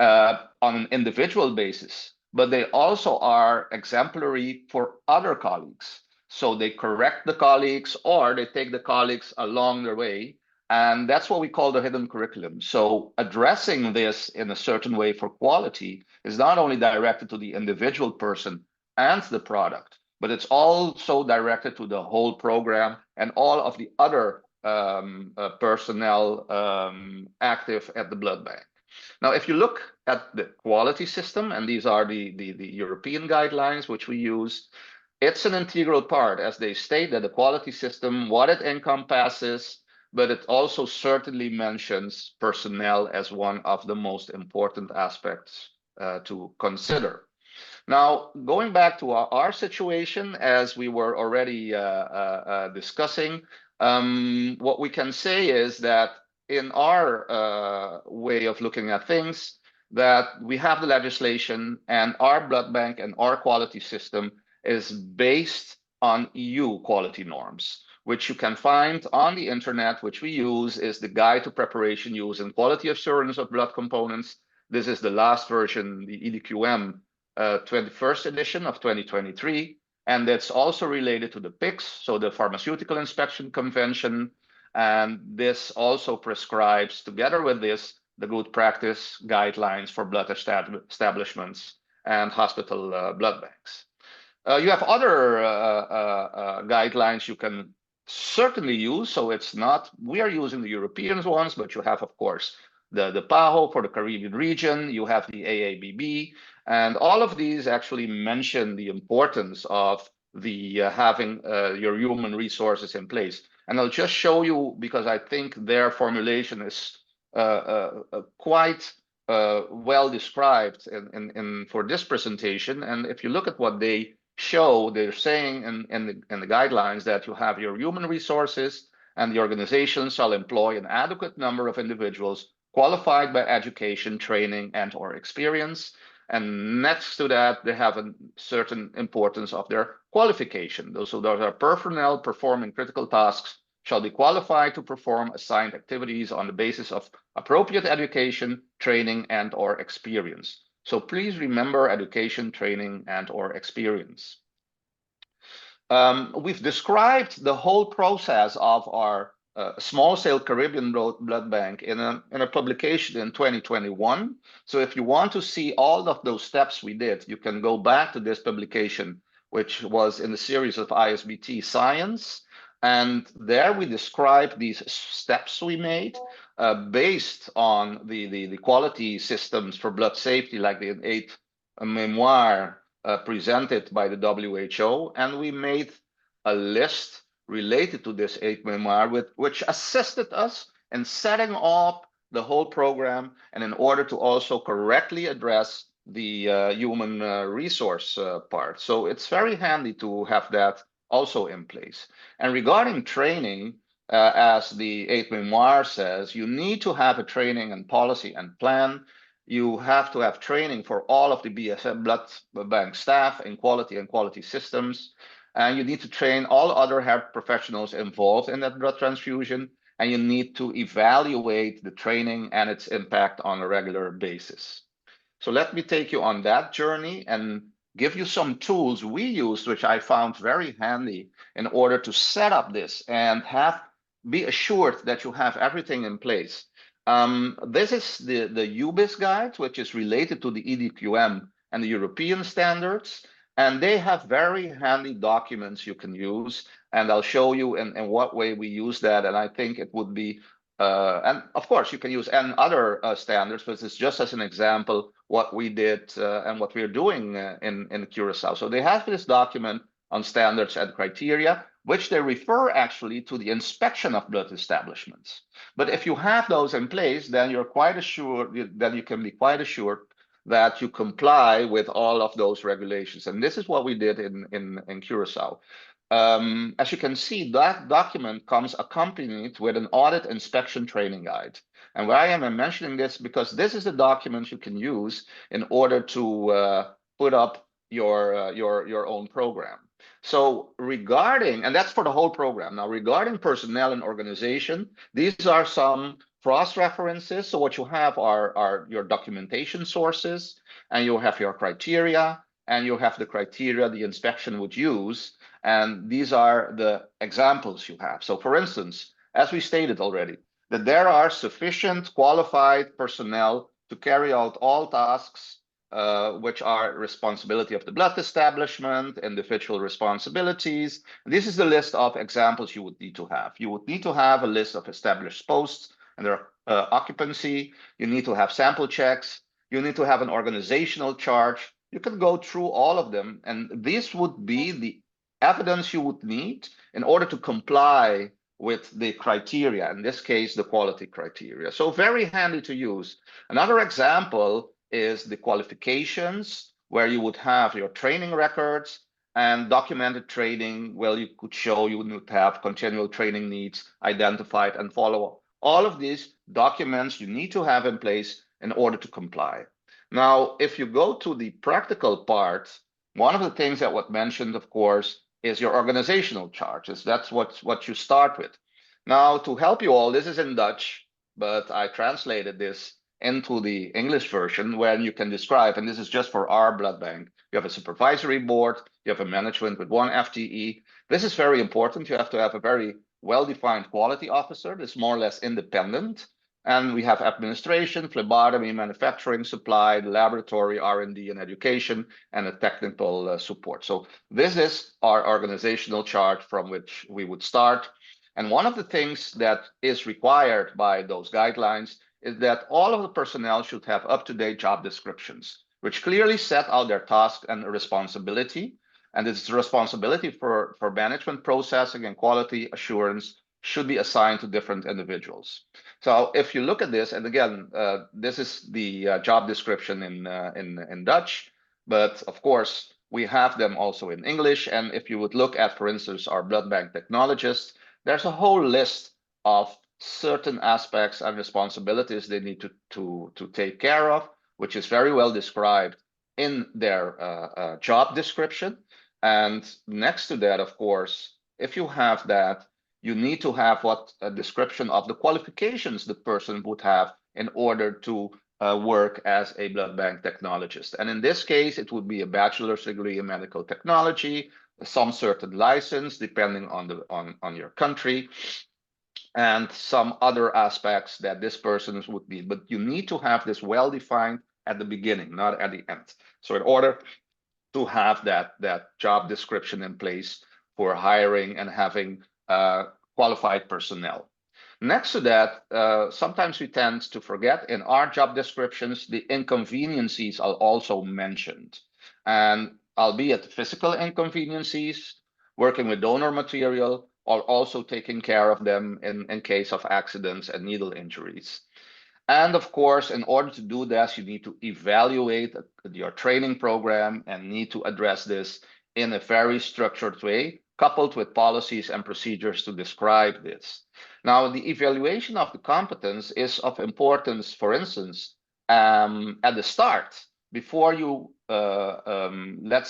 on an individual basis, but they also are exemplary for other colleagues. So they correct the colleagues or they take the colleagues along their way. And that's what we call the hidden curriculum. So addressing this in a certain way for quality is not only directed to the individual person and the product, but it's also directed to the whole program and all of the other personnel active at the blood bank. Now, if you look at the quality system, and these are the European guidelines which we use, it's an integral part, as they state, that the quality system, what it encompasses, but it also certainly mentions personnel as one of the most important aspects to consider. Now, going back to our situation, as we were already discussing, what we can say is that in our way of looking at things, that we have the legislation and our blood bank and our quality system is based on EU quality norms, which you can find on the internet, which we use is the Guide to Preparation, Use, and Quality Assurance of Blood Components. This is the last version, the EDQM 21st edition of 2023. And that's also related to the PICS, so the Pharmaceutical Inspection Convention. And this also prescribes, together with this, the good practice guidelines for blood establishments and hospital blood banks. You have other guidelines you can certainly use. So it's not, we are using the European ones, but you have, of course, the PAHO for the Caribbean region, you have the AABB, and all of these actually mention the importance of the having your human resources in place. And I'll just show you, because I think their formulation is quite well described for this presentation. And if you look at what they show, they're saying in the guidelines that you have your human resources and the organization shall employ an adequate number of individuals qualified by education, training, and or experience. And next to that, they have a certain importance of their qualification. Those are personnel performing critical tasks shall be qualified to perform assigned activities on the basis of appropriate education, training, and or experience. So please remember education, training, and or experience. We've described the whole process of our small cell Caribbean blood bank in a publication in 2021. So if you want to see all of those steps we did, you can go back to this publication, which was in the series of ISBT Science. And there we describe these steps we made based on the quality systems for blood safety, like the 8th memoir presented by the WHO. And we made a list related to this 8th memoir, which assisted us in setting up the whole program and in order to also correctly address the human resource part. So it's very handy to have that also in place. And regarding training, as the 8th memoir says, you need to have a training and policy and plan. You have to have training for all of the BSM blood bank staff in quality and quality systems. And you need to train all other health professionals involved in that blood transfusion. And you need to evaluate the training and its impact on a regular basis. So let me take you on that journey and give you some tools we used, which I found very handy in order to set up this and be assured that you have everything in place. This is the UBIS guide, which is related to the EDQM and the European standards. And they have very handy documents you can use. And I'll show you in what way we use that. And I think it would be, and of course, you can use other standards, but it's just as an example what we did and what we're doing in Curacao. So they have this document on standards and criteria, which they refer actually to the inspection of blood establishments. But if you have those in place, then you're quite assured, then you can be quite assured that you comply with all of those regulations. And this is what we did in Curacao. As you can see, that document comes accompanied with an audit inspection training guide. And why am I mentioning this? Because this is the document you can use in order to put up your own program. So regarding, and that's for the whole program. Now, regarding personnel and organization, these are some cross-references. So what you have are your documentation sources, and you have your criteria, and you have the criteria the inspection would use. And these are the examples you have. So for instance, as we stated already, that there are sufficient qualified personnel to carry out all tasks which are responsibility of the blood establishment, individual responsibilities. This is the list of examples you would need to have. You would need to have a list of established posts and their occupancy. You need to have sample checks. You need to have an organizational chart. You can go through all of them, and this would be the evidence you would need in order to comply with the criteria, in this case, the quality criteria. So very handy to use. Another example is the qualifications, where you would have your training records and documented training, where you could show you would have continual training needs identified and follow up. All of these documents you need to have in place in order to comply. Now, if you go to the practical part, one of the things that was mentioned, of course, is your organizational charges. That's what you start with. Now, to help you all, this is in Dutch, but I translated this into the English version where you can describe, and this is just for our blood bank. You have a supervisory board, you have a management with 1 FTE. This is very important. You have to have a very well-defined quality officer that's more or less independent. And we have administration, phlebotomy, manufacturing, supply, laboratory, R&D, and education, and a technical support. So this is our organizational chart from which we would start. And one of the things that is required by those guidelines is that all of the personnel should have up-to-date job descriptions, which clearly set out their task and responsibility. And it's the responsibility for management processing and quality assurance should be assigned to different individuals. So if you look at this, and again, this is the job description in Dutch, but of course, we have them also in English. And if you would look at, for instance, our blood bank technologists, there's a whole list of certain aspects and responsibilities they need to take care of, which is very well described in their job description. And next to that, of course, if you have that, you need to have a description of the qualifications the person would have in order to work as a blood bank technologist. And in this case, it would be a bachelor's degree in medical technology, some certain license, depending on your country, and some other aspects that this person would need. But you need to have this well-defined at the beginning, not at the end. So in order to have that job description in place for hiring and having qualified personnel. Next to that, sometimes we tend to forget in our job descriptions, the inconveniences are also mentioned. And albeit physical inconveniences, working with donor material, or also taking care of them in case of accidents and needle injuries. And of course, in order to do this, you need to evaluate your training program and need to address this in a very structured way, coupled with policies and procedures to describe this. Now, the evaluation of the competence is of importance, for instance, at the start, before you let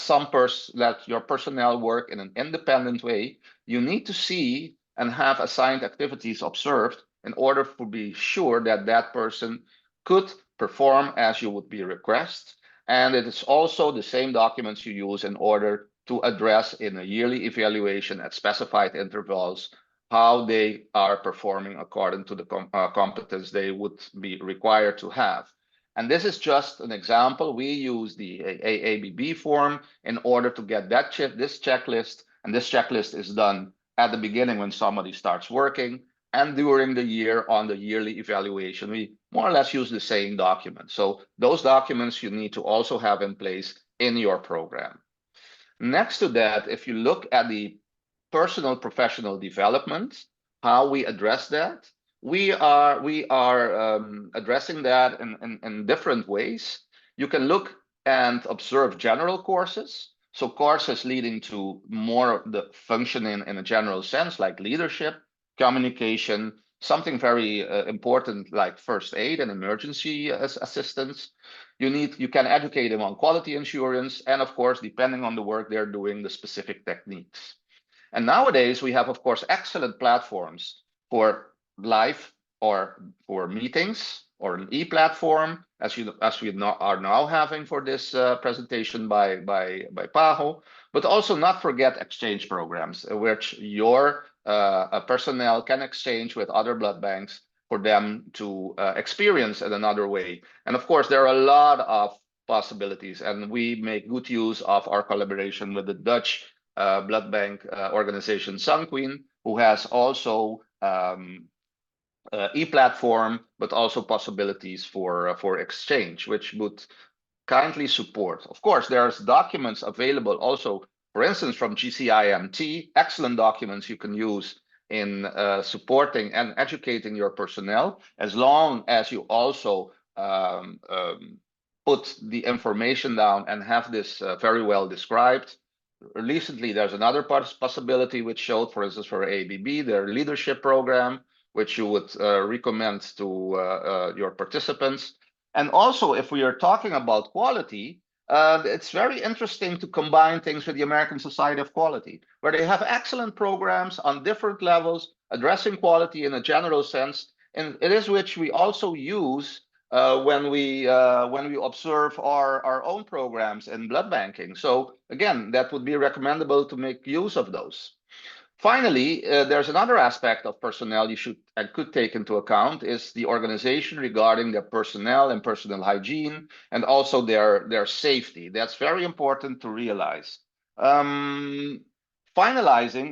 your personnel work in an independent way, you need to see and have assigned activities observed in order to be sure that that person could perform as you would be requested. And it is also the same documents you use in order to address in a yearly evaluation at specified intervals how they are performing according to the competence they would be required to have. And this is just an example. We use the AABB form in order to get this checklist, and this checklist is done at the beginning when somebody starts working, and during the year on the yearly evaluation, we more or less use the same document. So those documents you need to also have in place in your program. Next to that, if you look at the personal professional development, how we address that, we are addressing that in different ways. You can look and observe general courses. So courses leading to more the functioning in a general sense, like leadership, communication, something very important like first aid and emergency assistance. You can educate them on quality assurance, and of course, depending on the work they're doing, the specific techniques. And nowadays, we have, of course, excellent platforms for live or for meetings, or an e-platform, as we are now having for this presentation by Pajo, but also not forget exchange programs, which your personnel can exchange with other blood banks for them to experience in another way. And of course, there are a lot of possibilities. And we make good use of our collaboration with the Dutch blood bank organization Sunqueen, who has also e-platform, but also possibilities for exchange, which would kindly support. Of course, there's documents available also, for instance, from GCIMT, excellent documents you can use in supporting and educating your personnel, as long as you also put the information down and have this very well described. Recently, there's another possibility which showed, for instance, for ABB, their leadership program, which you would recommend to your participants. And also, if we are talking about quality, it's very interesting to combine things with the American Society of Quality, where they have excellent programs on different levels addressing quality in a general sense. And it is which we also use when we observe our own programs in blood banking. So again, that would be recommendable to make use of those. Finally, there's another aspect of personnel you should and could take into account is the organization regarding their personnel and personal hygiene, and also their safety. That's very important to realize. Finalizing,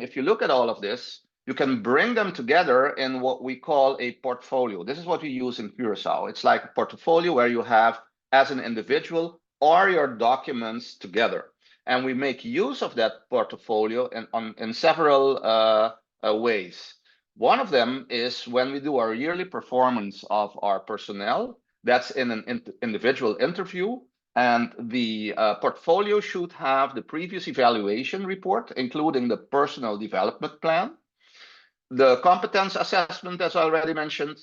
if you look at all of this, you can bring them together in what we call a portfolio. This is what we use in Curaçao. It's like a portfolio where you have, as an individual, or your documents together. And we make use of that portfolio in several ways. One of them is when we do our yearly performance of our personnel. That's in an individual interview. And the portfolio should have the previous evaluation report, including the personal development plan, the competence assessment, as I already mentioned,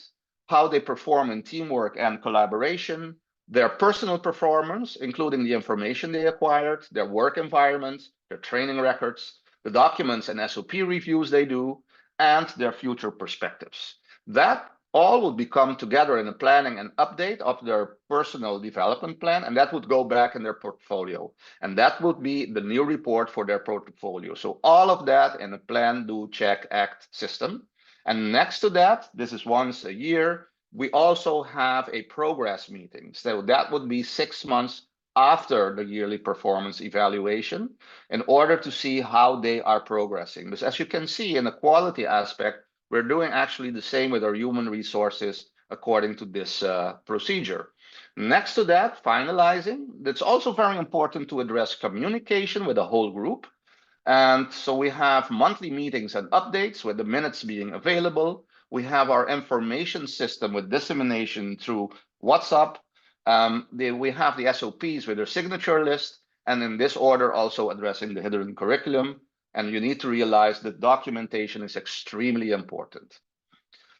how they perform in teamwork and collaboration, their personal performance, including the information they acquired, their work environment, their training records, the documents and SOP reviews they do, and their future perspectives. That all would become together in a planning and update of their personal development plan, and that would go back in their portfolio. And that would be the new report for their portfolio. So all of that in a plan, do, check, act system. And next to that, this is once a year, we also have a progress meeting. So that would be 6 months after the yearly performance evaluation in order to see how they are progressing. Because as you can see in the quality aspect, we're doing actually the same with our human resources according to this procedure. Next to that, finalizing, it's also very important to address communication with the whole group. And so we have monthly meetings and updates with the minutes being available. We have our information system with dissemination through WhatsApp. We have the SOPs with their signature list, and in this order also addressing the hidden curriculum. And you need to realize that documentation is extremely important.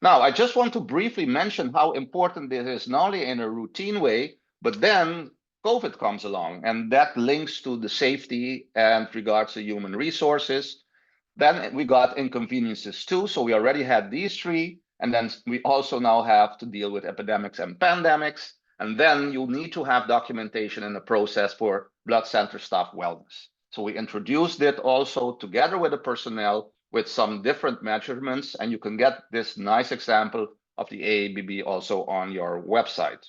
Now, I just want to briefly mention how important this is, not only in a routine way, but then COVID comes along, and that links to the safety and regards to human resources. Then we got inconveniences too. So we already had these three, and then we also now have to deal with epidemics and pandemics. And then you need to have documentation in the process for blood center staff wellness. So we introduced it also together with the personnel with some different measurements, and you can get this nice example of the AABB also on your website.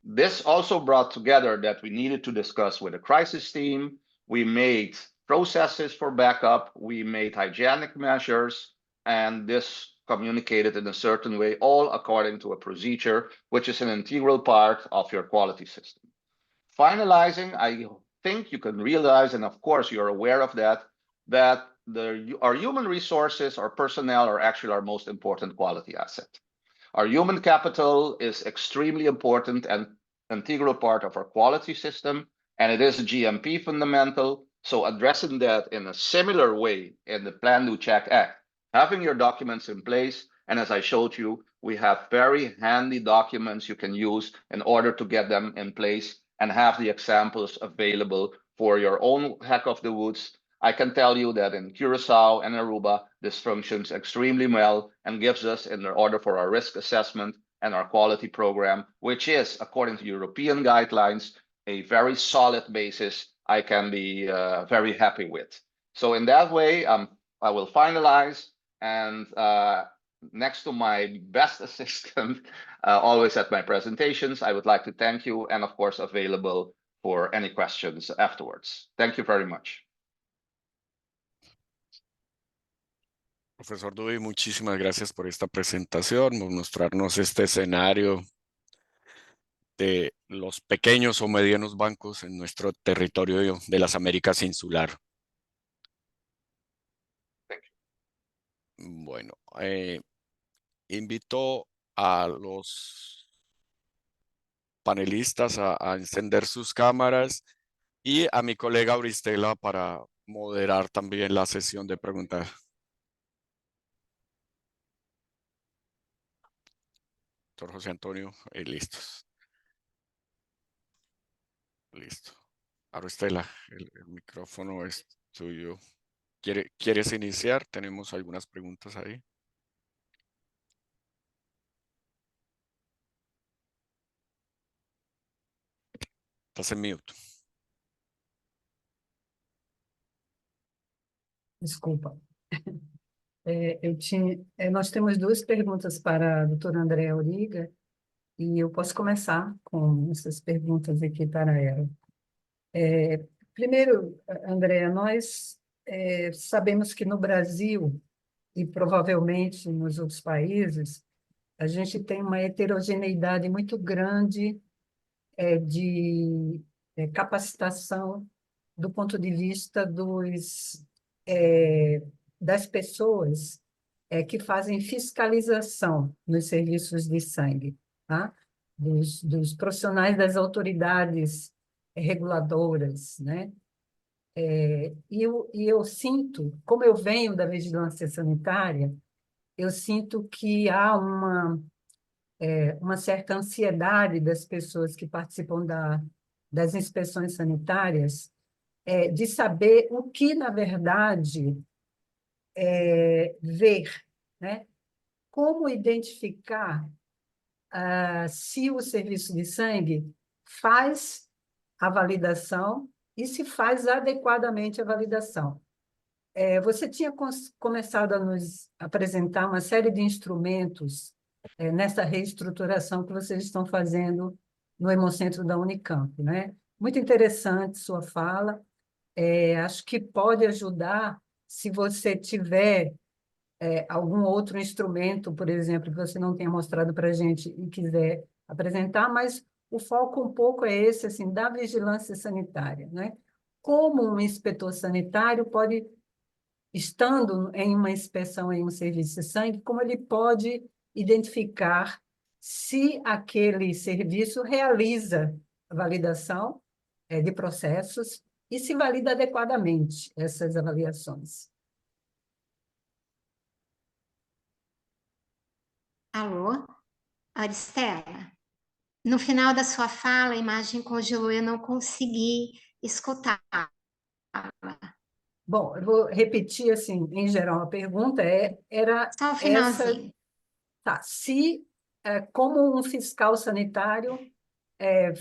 This also brought together that we needed to discuss with the crisis team. We made processes for backup, we made hygienic measures, and this communicated in a certain way, all according to a procedure, which is an integral part of your quality system. Finalizing, I think you can realize, and of course you're aware of that our human resources, our personnel are actually our most important quality asset. Our human capital is extremely important and integral part of our quality system, and it is a GMP fundamental. So addressing that in a similar way in the Plan, Do, Check, Act, having your documents in place, and as I showed you, we have very handy documents you can use in order to get them in place and have the examples available for your own hack of the woods. I can tell you that in Curaçao and Aruba, this functions extremely well and gives us, in order for our risk assessment and our quality program, which is, according to European guidelines, a very solid basis I can be very happy with. So in that way, I will finalize, and next to my best assistant, always at my presentations. I would like to thank you, and of course, available for any questions afterwards. Thank you very much. Profesor Dubí, muchísimas gracias por esta presentación, por mostrarnos este escenario de los pequeños o medianos bancos en nuestro territorio de las Américas insular. Bueno, invito a los panelistas a encender sus cámaras y a mi colega Auristela para moderar también la sesión de preguntas. Doctor José Antonio, listos. Listo. Auristela, el micrófono es tuyo. ¿Quieres iniciar? Tenemos algunas preguntas ahí. Estás en mute. Desculpa. Nós temos duas perguntas para a doutora Andréa Auriga, e eu posso começar com essas perguntas aqui para ela. Primeiro, Andréa, nós sabemos que no Brasil, e provavelmente nos outros países, a gente tem uma heterogeneidade muito grande de capacitação do ponto de vista das pessoas que fazem fiscalização nos serviços de sangue, tá? Dos profissionais das autoridades reguladoras, né? E eu sinto, como eu venho da vigilância sanitária, eu sinto que há uma certa ansiedade das pessoas que participam das inspeções sanitárias de saber o que, na verdade, ver, né? Como identificar se o serviço de sangue faz a validação e se faz adequadamente a validação. Você tinha começado a nos apresentar uma série de instrumentos nessa reestruturação que vocês estão fazendo no Hemocentro da Unicamp, né? Muito interessante sua fala. Acho que pode ajudar se você tiver algum outro instrumento, por exemplo, que você não tenha mostrado para a gente e quiser apresentar, mas o foco um pouco é esse, assim, da vigilância sanitária, né? Como um inspetor sanitário pode, estando em uma inspeção em um serviço de sangue, como ele pode identificar se aquele serviço realiza a validação de processos e se valida adequadamente essas avaliações. Alô? Auristela? No final da sua fala, a imagem congelou, eu não consegui escutar. Bom, eu vou repetir, assim, em geral, a pergunta era só o finalzinho. Tá, se, como um fiscal sanitário,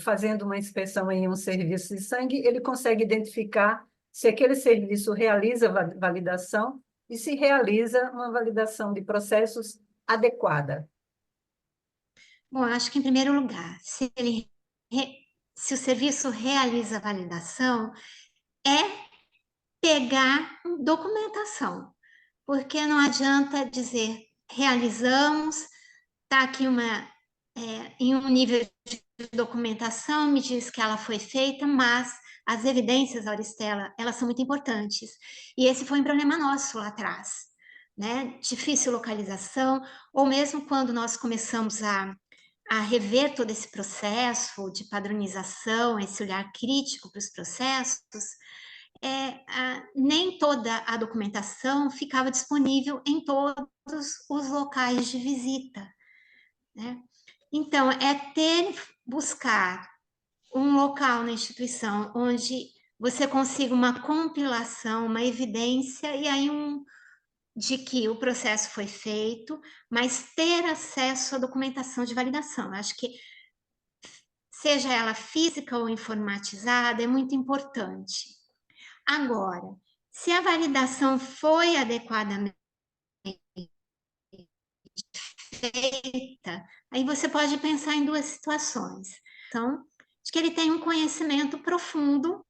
fazendo uma inspeção em um serviço de sangue, ele consegue identificar se aquele serviço realiza validação e se realiza uma validação de processos adequada. Bom, eu acho que, em primeiro lugar, se o serviço realiza a validação, pegar documentação, porque não adianta dizer realizamos, está aqui em um nível de documentação, me diz que ela foi feita, mas as evidências, Auristela, elas são muito importantes. E esse foi um problema nosso lá atrás, né? Difícil localização, ou mesmo quando nós começamos a rever todo esse processo de padronização, esse olhar crítico para os processos, nem toda a documentação ficava disponível em todos os locais de visita, né? Então, buscar um local na instituição onde você consiga uma compilação, uma evidência, e aí de que o processo foi feito, mas ter acesso à documentação de validação. Acho que, seja ela física ou informatizada, é muito importante. Agora, se a validação foi adequadamente feita, aí você pode pensar em duas situações. Então, de que ele tem um conhecimento profundo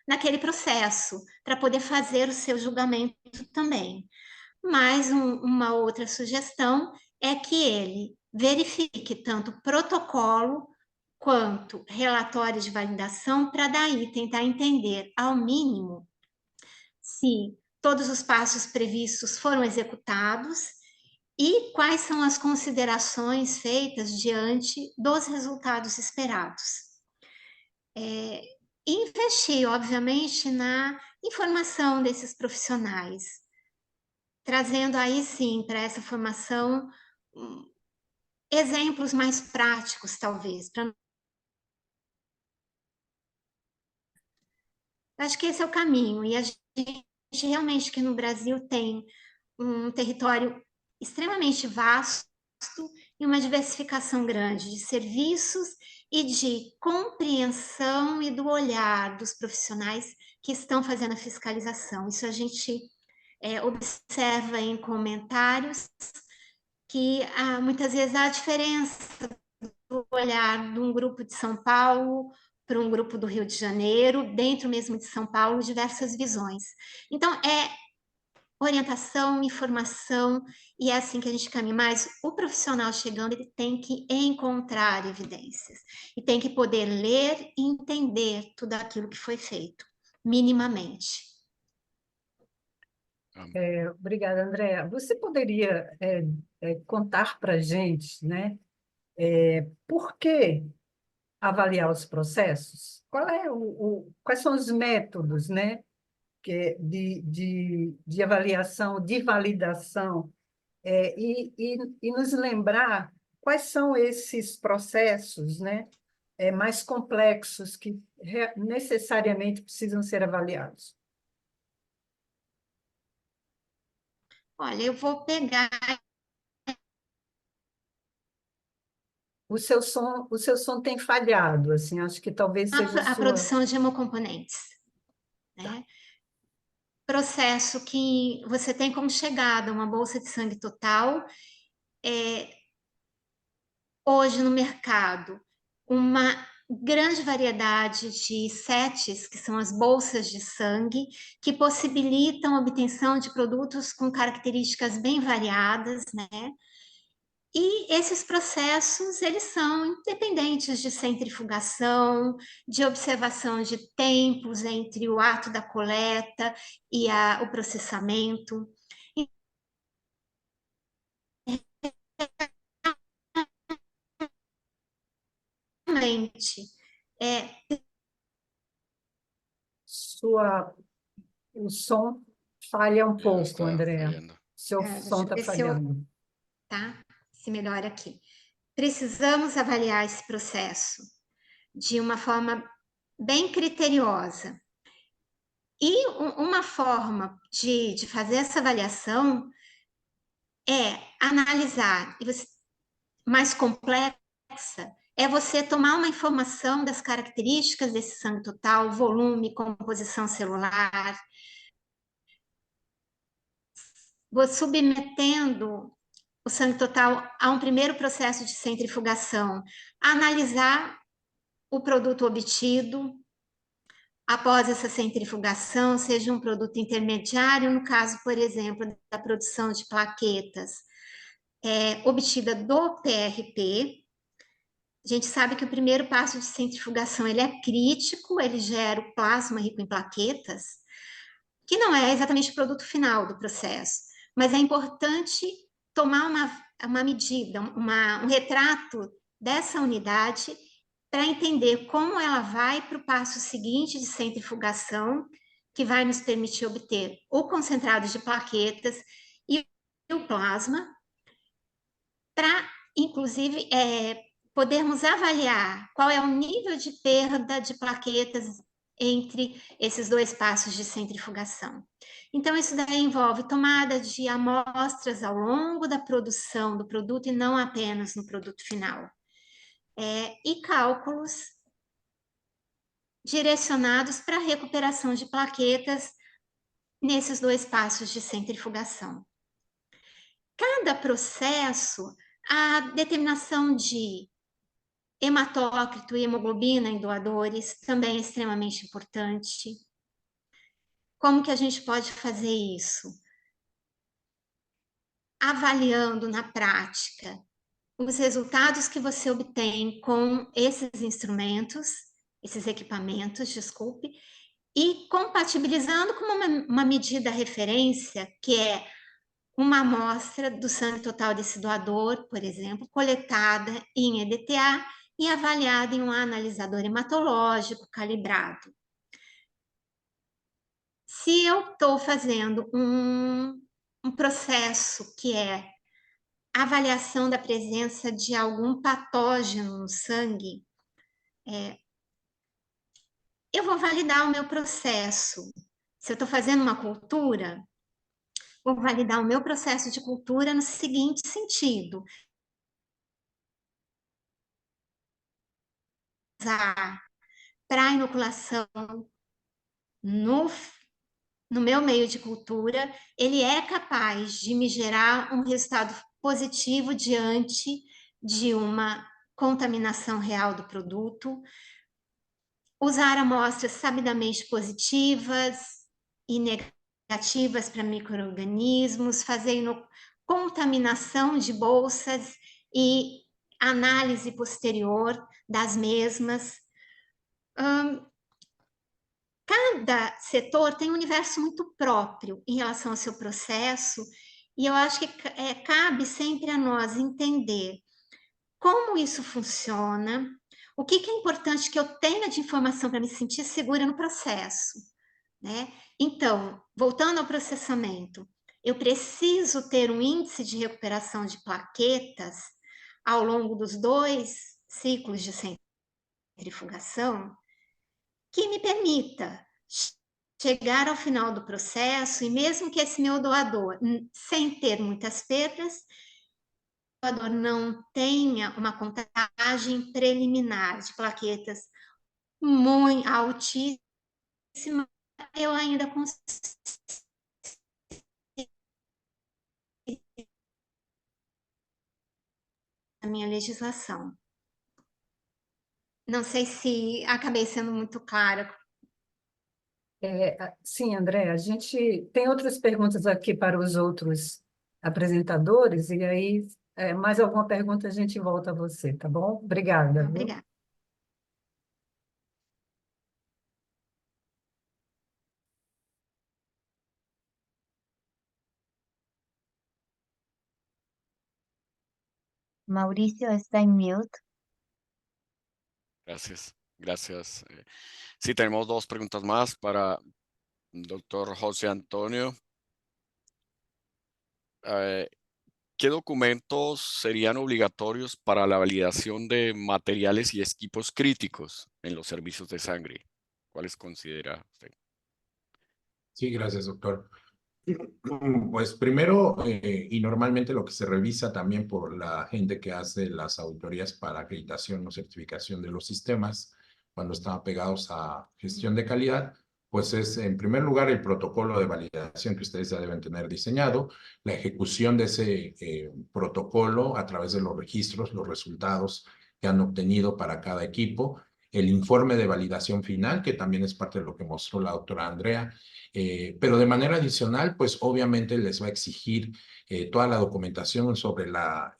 naquele processo, para poder fazer o seu julgamento também. Mas uma outra sugestão é que ele verifique tanto o protocolo quanto relatório de validação, para daí tentar entender, ao mínimo, se todos os passos previstos foram executados e quais são as considerações feitas diante dos resultados esperados. Investir, obviamente, na informação desses profissionais, trazendo aí sim para essa formação exemplos mais práticos, talvez. Acho que esse é o caminho, e a gente realmente que no Brasil tem um território extremamente vasto e uma diversificação grande de serviços e de compreensão e do olhar dos profissionais que estão fazendo a fiscalização. Isso a gente observa em comentários que muitas vezes há diferença do olhar de um grupo de São Paulo para um grupo do Rio de Janeiro, dentro mesmo de São Paulo, diversas visões. Então, orientação, informação, e é assim que a gente caminha. Mas o profissional chegando, ele tem que encontrar evidências, e tem que poder ler e entender tudo aquilo que foi feito, minimamente. Obrigada, Andréa. Você poderia contar para a gente, né, por que avaliar os processos? Quais são os métodos, né, de avaliação, de validação, e nos lembrar quais são esses processos, né, mais complexos que necessariamente precisam ser avaliados? Olha, eu vou pegar... O seu som tem falhado, assim, acho que talvez seja a produção de hemocomponentes, né? Processo que você tem como chegada uma bolsa de sangue total, hoje no mercado, uma grande variedade de sets, que são as bolsas de sangue, que possibilitam a obtenção de produtos com características bem variadas, né? E esses processos, eles são independentes de centrifugação, de observação de tempos entre o ato da coleta e o processamento. Realmente, o som falha um pouco, está Andréa. falhando. Seu som está falhando. Tá? Se melhora aqui. Precisamos avaliar esse processo de uma forma bem criteriosa. E uma forma de fazer essa avaliação é analisar, mais complexa, é você tomar uma informação das características desse sangue total, volume, composição celular, submetendo o sangue total a um primeiro processo de centrifugação, analisar o produto obtido após essa centrifugação, seja um produto intermediário, no caso, por exemplo, da produção de plaquetas obtida do PRP. A gente sabe que o primeiro passo de centrifugação ele é crítico, ele gera o plasma rico em plaquetas, que não é exatamente o produto final do processo, mas é importante tomar uma medida, um retrato dessa unidade para entender como ela vai para o passo seguinte de centrifugação, que vai nos permitir obter o concentrado de plaquetas e o plasma, para, inclusive, podermos avaliar qual é o nível de perda de plaquetas entre esses dois passos de centrifugação. Então, isso daí envolve tomada de amostras ao longo da produção do produto e não apenas no produto final. E cálculos direcionados para a recuperação de plaquetas nesses dois passos de centrifugação. Cada processo A determinação de hematócrito e hemoglobina em doadores também é extremamente importante. Como que a gente pode fazer isso? Avaliando na prática os resultados que você obtém com esses instrumentos, esses equipamentos, desculpe, e compatibilizando com uma medida referência, que é uma amostra do sangue total desse doador, por exemplo, coletada em EDTA e avaliada em um analisador hematológico calibrado. Se eu estou fazendo um processo que é avaliação da presença de algum patógeno no sangue, eu vou validar o meu processo. Se eu estou fazendo uma cultura, vou validar o meu processo de cultura no seguinte sentido: usar para inoculação no meu meio de cultura, ele é capaz de me gerar um resultado positivo diante de uma contaminação real do produto. Usar amostras sabidamente positivas e negativas para micro-organismos, fazer contaminação de bolsas e análise posterior das mesmas. Cada setor tem um universo muito próprio em relação ao seu processo, e eu acho que cabe sempre a nós entender como isso funciona, o que é importante que eu tenha de informação para me sentir segura no processo, né? Então, voltando ao processamento, eu preciso ter um índice de recuperação de plaquetas ao longo dos 2 ciclos de centrifugação que me permita chegar ao final do processo e mesmo que esse meu doador, sem ter muitas perdas, o doador não tenha uma contagem preliminar de plaquetas muito altíssima, eu ainda consigo a minha legislação. Não sei se acabei sendo muito clara. Sim, André, a gente tem outras perguntas aqui para os outros apresentadores, e aí, mais alguma pergunta a gente volta a você, tá bom? Obrigada. Viu? Obrigada. Mauricio está en mute. Gracias, gracias. Sí, tenemos 2 preguntas más para el doctor José Antonio. ¿Qué documentos serían obligatorios para la validación de materiales y equipos críticos en los servicios de sangre? ¿Cuáles considera usted? Sí, gracias, doctor. Pues primero, y normalmente lo que se revisa también por la gente que hace las auditorías para acreditación o certificación de los sistemas, cuando están apegados a gestión de calidad, pues es en primer lugar el protocolo de validación que ustedes ya deben tener diseñado, la ejecución de ese protocolo a través de los registros, los resultados que han obtenido para cada equipo, el informe de validación final, que también es parte de lo que mostró la doctora Andrea, pero de manera adicional, pues obviamente les va a exigir toda la documentación sobre la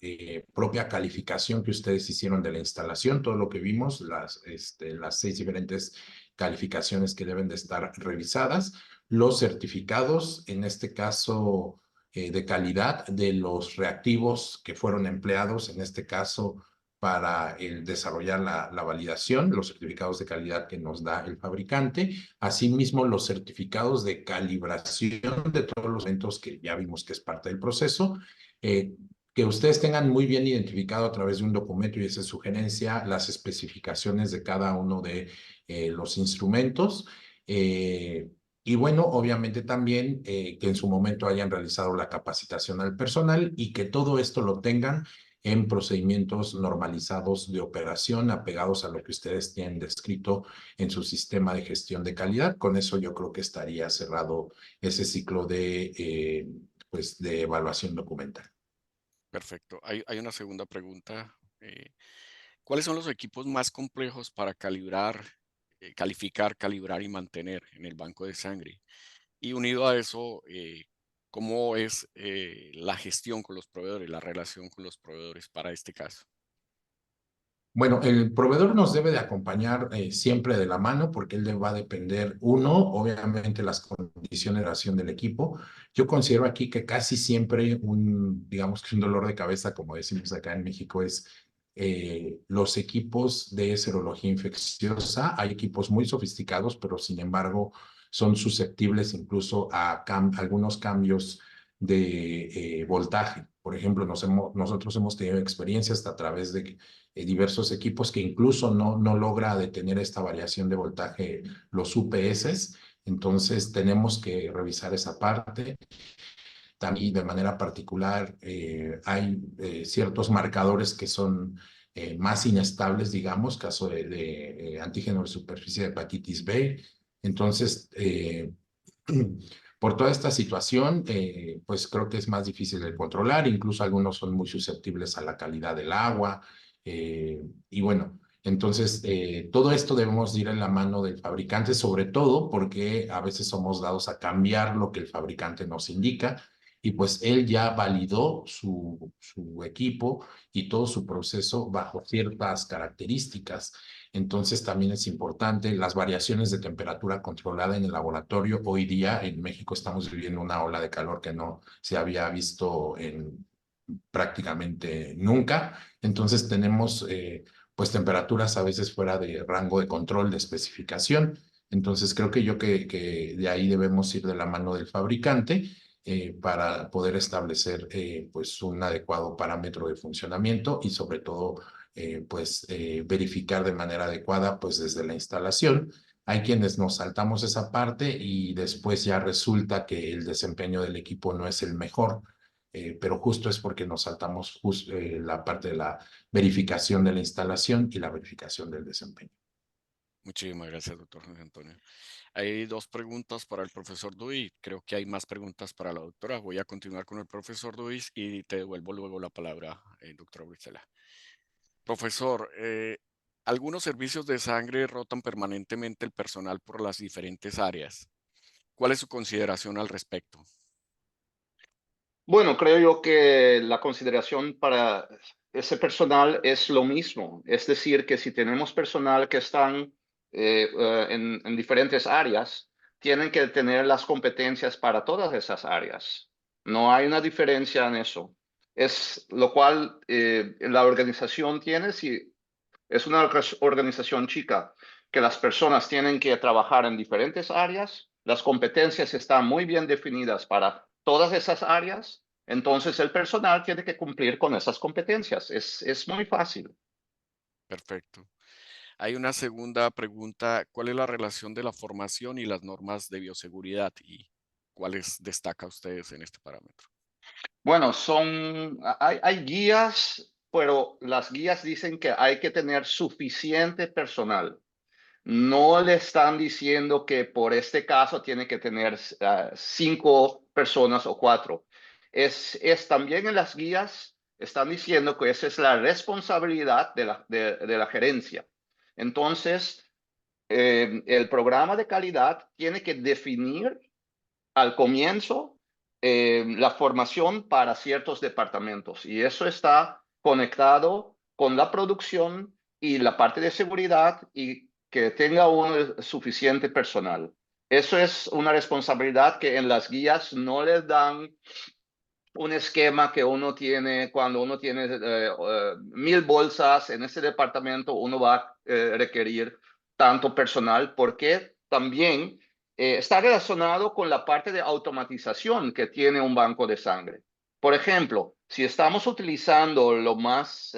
propia calificación que ustedes hicieron de la instalación, todo lo que vimos, las 6 diferentes calificaciones que deben de estar revisadas, los certificados, en este caso de calidad de los reactivos que fueron empleados, en este caso para desarrollar la validación, los certificados de calidad que nos da el fabricante, asimismo los certificados de calibración de todos los elementos que ya vimos que es parte del proceso, que ustedes tengan muy bien identificado a través de un documento, y esa es sugerencia, las especificaciones de cada uno de los instrumentos, y bueno, obviamente también que en su momento hayan realizado la capacitación al personal y que todo esto lo tengan en procedimientos normalizados de operación apegados a lo que ustedes tienen descrito en su sistema de gestión de calidad. Con eso yo creo que estaría cerrado ese ciclo de evaluación documental. Perfecto. Hay una segunda pregunta. ¿Cuáles son los equipos más complejos para calibrar, calificar, calibrar y mantener en el banco de sangre? Y unido a eso, ¿cómo es la gestión con los proveedores, la relación con los proveedores para este caso? Bueno, el proveedor nos debe de acompañar siempre de la mano porque él le va a depender, uno, obviamente las condiciones de operación del equipo. Yo considero aquí que casi siempre digamos que un dolor de cabeza, como decimos acá en México, es los equipos de serología infecciosa. Hay equipos muy sofisticados, pero sin embargo son susceptibles incluso a algunos cambios de voltaje. Por ejemplo, nosotros hemos tenido experiencias hasta a través de diversos equipos que incluso no logra detener esta variación de voltaje los UPS. Entonces tenemos que revisar esa parte. También de manera particular hay ciertos marcadores que son más inestables, digamos, caso de antígeno de superficie de hepatitis B. Entonces, por toda esta situación, pues creo que es más difícil de controlar, incluso algunos son muy susceptibles a la calidad del agua, y bueno, entonces todo esto debemos ir en la mano del fabricante, sobre todo porque a veces somos dados a cambiar lo que el fabricante nos indica, y pues él ya validó su equipo y todo su proceso bajo ciertas características. Entonces también es importante las variaciones de temperatura controlada en el laboratorio. Hoy día en México estamos viviendo una ola de calor que no se había visto en prácticamente nunca. Entonces tenemos pues temperaturas a veces fuera de rango de control de especificación. Entonces creo que de ahí debemos ir de la mano del fabricante para poder establecer pues un adecuado parámetro de funcionamiento y sobre todo verificar de manera adecuada pues desde la instalación. Hay quienes nos saltamos esa parte y después ya resulta que el desempeño del equipo no es el mejor, pero justo es porque nos saltamos la parte de la verificación de la instalación y la verificación del desempeño. Muchísimas gracias, doctor José Antonio. Hay dos preguntas para el profesor Duy. Creo que hay más preguntas para la doctora. Voy a continuar con el profesor Duy y te devuelvo luego la palabra, doctora Brisela. Profesor, algunos servicios de sangre rotan permanentemente el personal por las diferentes áreas. ¿Cuál es su consideración al respecto? Bueno, creo yo que la consideración para ese personal es lo mismo. Es decir, que si tenemos personal que están en diferentes áreas, tienen que tener las competencias para todas esas áreas. No hay una diferencia en eso. Es lo cual la organización tiene, si es una organización chica, que las personas tienen que trabajar en diferentes áreas, las competencias están muy bien definidas para todas esas áreas, entonces el personal tiene que cumplir con esas competencias. Es muy fácil. Perfecto. Hay una segunda pregunta. ¿Cuál es la relación de la formación y las normas de bioseguridad y cuáles destaca ustedes en este parámetro? Bueno, hay guías, pero las guías dicen que hay que tener suficiente personal. No le están diciendo que por este caso tiene que tener 5 personas o 4. Es también en las guías están diciendo que esa es la responsabilidad de la gerencia. Entonces, el programa de calidad tiene que definir al comienzo la formación para ciertos departamentos y eso está conectado con la producción y la parte de seguridad y que tenga uno suficiente personal. Eso es una responsabilidad que en las guías no les dan un esquema que uno tiene cuando uno tiene 1000 bolsas en ese departamento, uno va a requerir tanto personal porque también está relacionado con la parte de automatización que tiene un banco de sangre. Por ejemplo, si estamos utilizando lo más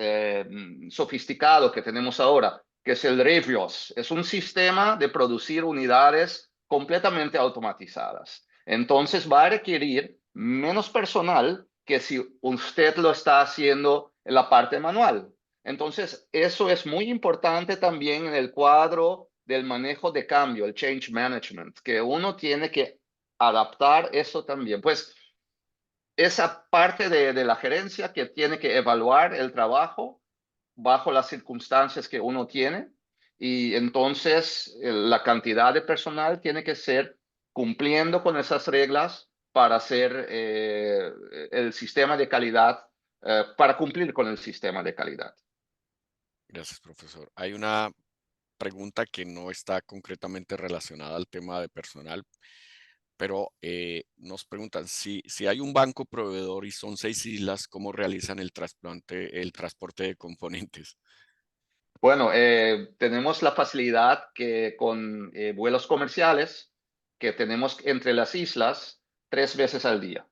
sofisticado que tenemos ahora, que es el Revios, es un sistema de producir unidades completamente automatizadas. Entonces va a requerir menos personal que si usted lo está haciendo en la parte manual. Entonces, eso es muy importante también en el cuadro del manejo de cambio, el change management, que uno tiene que adaptar eso también. Pues esa parte de la gerencia que tiene que evaluar el trabajo bajo las circunstancias que uno tiene, y entonces la cantidad de personal tiene que ser cumpliendo con esas reglas para hacer el sistema de calidad, para cumplir con el sistema de calidad. Gracias, profesor. Hay una pregunta que no está concretamente relacionada al tema de personal, pero nos preguntan si hay un banco proveedor y son 6 islas, ¿cómo realizan el transporte de componentes? Bueno, tenemos la facilidad que con vuelos comerciales que tenemos entre las islas 3 veces al día.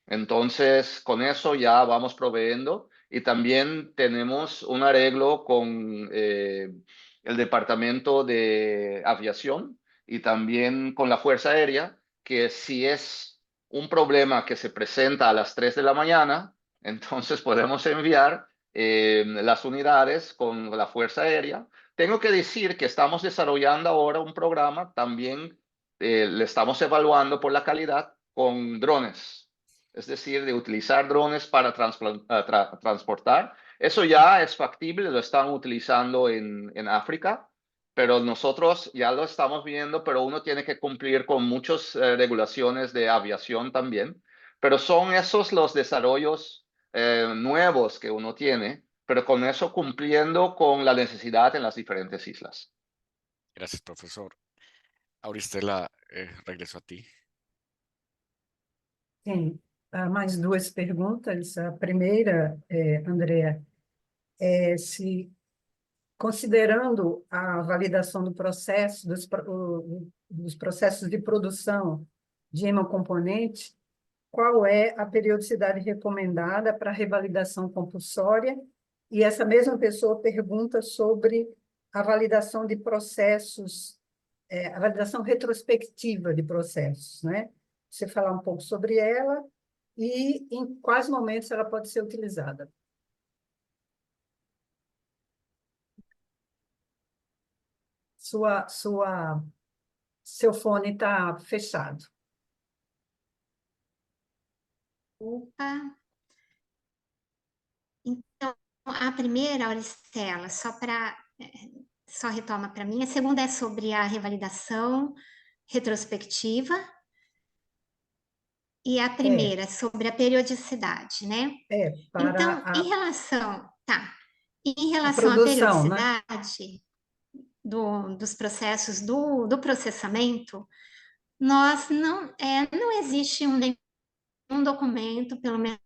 Entonces, con eso ya vamos proveyendo, y también tenemos un arreglo con el Departamento de Aviación y también con la Fuerza Aérea, que si es un problema que se presenta a las 3 de la mañana, entonces podemos enviar las unidades con la Fuerza Aérea. Tengo que decir que estamos desarrollando ahora un programa, también le estamos evaluando por la calidad con drones, es decir, de utilizar drones para transportar. Eso ya es factible, lo están utilizando en África, pero nosotros ya lo estamos viendo, pero uno tiene que cumplir con muchas regulaciones de aviación también. Pero son esos los desarrollos nuevos que uno tiene, pero con eso cumpliendo con la necesidad en las diferentes islas. Gracias, profesor. Auristela, regreso a ti. Sim, mais duas perguntas. A primeira, Andrea, é se, considerando a validação do processo, dos processos de produção de hemocomponente, qual é a periodicidade recomendada para revalidação compulsória? E essa mesma pessoa pergunta sobre a validação de processos, a validação retrospectiva de processos, né? Você falar um pouco sobre ela e em quais momentos ela pode ser utilizada. Seu fone está fechado. Opa. Então, a primeira, Auristela, só retoma para mim. A segunda é sobre a revalidação retrospectiva. E a primeira é sobre a periodicidade, né? Então, em relação à periodicidade, né, dos processos do processamento, nós não existe um documento, pelo menos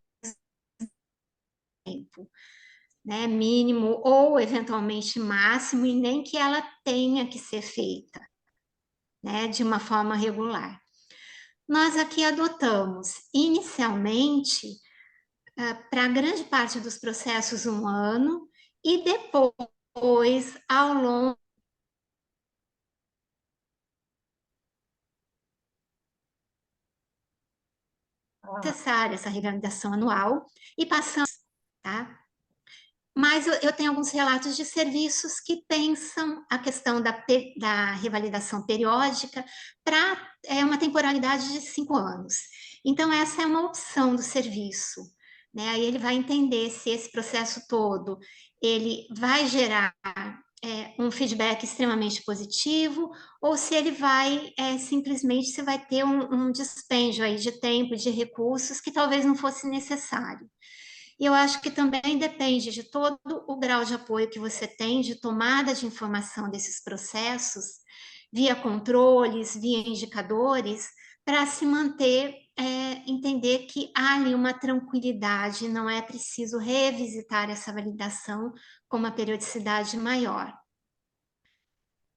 tempo, né, mínimo ou eventualmente máximo, e nem que ela tenha que ser feita, né, de uma forma regular. Nós aqui adotamos inicialmente para grande parte dos processos 1 ano, e depois, ao longo necessária essa revalidação anual, e passamos, tá? Mas eu tenho alguns relatos de serviços que pensam a questão da revalidação periódica para uma temporalidade de 5 anos. Então, essa é uma opção do serviço, né? Aí ele vai entender se esse processo todo ele vai gerar um feedback extremamente positivo, ou se ele vai simplesmente se vai ter um dispêndio aí de tempo e de recursos que talvez não fosse necessário. E eu acho que também depende de todo o grau de apoio que você tem de tomada de informação desses processos, via controles, via indicadores, para se manter, entender que há ali uma tranquilidade, não é preciso revisitar essa validação com uma periodicidade maior.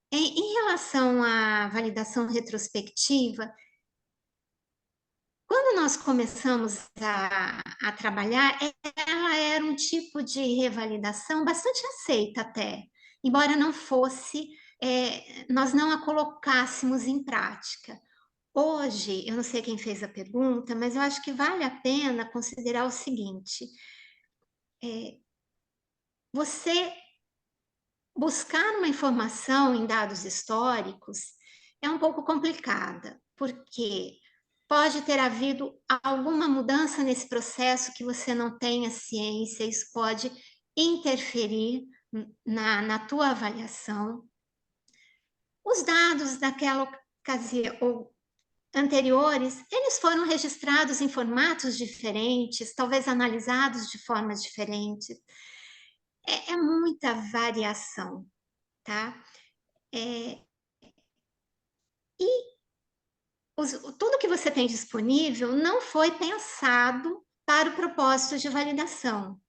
Em relação à validação retrospectiva, quando nós começamos a trabalhar, ela era um tipo de revalidação bastante aceita até, embora não fosse, nós não a colocássemos em prática. Hoje, eu não sei quem fez a pergunta, mas eu acho que vale a pena considerar o seguinte: você buscar uma informação em dados históricos é um pouco complicada, porque pode ter havido alguma mudança nesse processo que você não tenha ciência, isso pode interferir na tua avaliação. Os dados daquela ocasião ou anteriores, eles foram registrados em formatos diferentes, talvez analisados de formas diferentes. É muita variação, tá? Tudo que você tem disponível não foi pensado para o propósito de validação.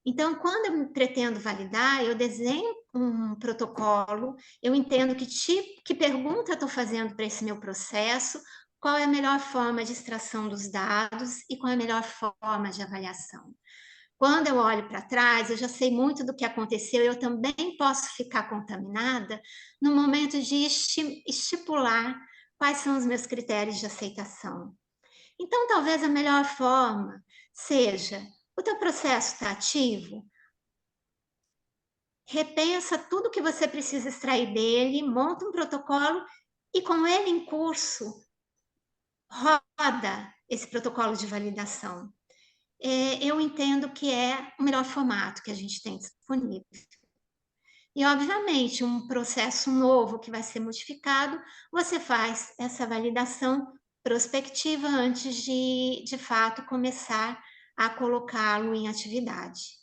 Então, quando eu pretendo validar, eu desenho um protocolo, eu entendo que pergunta estou fazendo para esse meu processo, qual é a melhor forma de extração dos dados e qual é a melhor forma de avaliação. Quando eu olho para trás, eu já sei muito do que aconteceu, eu também posso ficar contaminada no momento de estipular quais são os meus critérios de aceitação. Então, talvez a melhor forma seja: o teu processo está ativo? Repensa tudo que você precisa extrair dele, monta um protocolo e, com ele em curso, roda esse protocolo de validação. Eu entendo que é o melhor formato que a gente tem disponível. E, obviamente, um processo novo que vai ser modificado, você faz essa validação prospectiva antes de fato, começar a colocá-lo em atividade.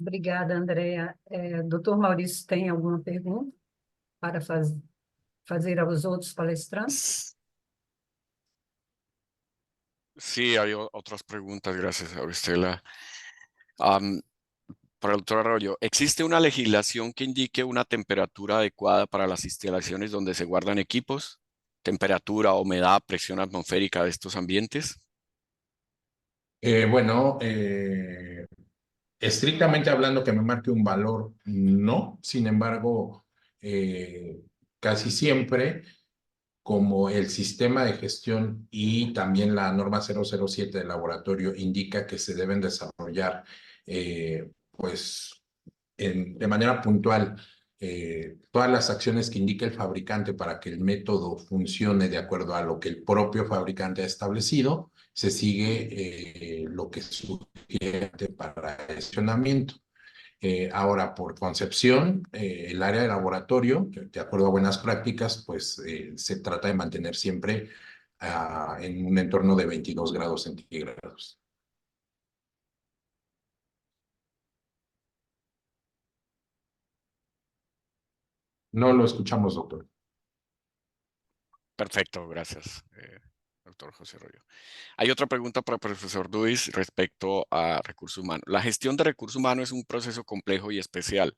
Obrigada, Andrea. Doutor Maurício, tem alguma pergunta para fazer aos outros palestrantes? Sí, hay otras preguntas, gracias, Auristela. Para el doctor Arroyo, ¿existe una legislación que indique una temperatura adecuada para las instalaciones donde se guardan equipos? ¿Temperatura, humedad, presión atmosférica de estos ambientes? Bueno, estrictamente hablando que me marque un valor, no. Sin embargo, casi siempre, como el sistema de gestión y también la norma 007 del laboratorio indica que se deben desarrollar, pues, de manera puntual, todas las acciones que indique el fabricante para que el método funcione de acuerdo a lo que el propio fabricante ha establecido, se sigue lo que sugiere para el funcionamiento. Ahora, por concepción, el área de laboratorio, de acuerdo a buenas prácticas, pues se trata de mantener siempre en un entorno de 22 grados centígrados. No lo escuchamos, doctor. Perfecto, gracias, doctor José Arroyo. Hay otra pregunta para el profesor Duis respecto a recursos humanos. La gestión de recursos humanos es un proceso complejo y especial,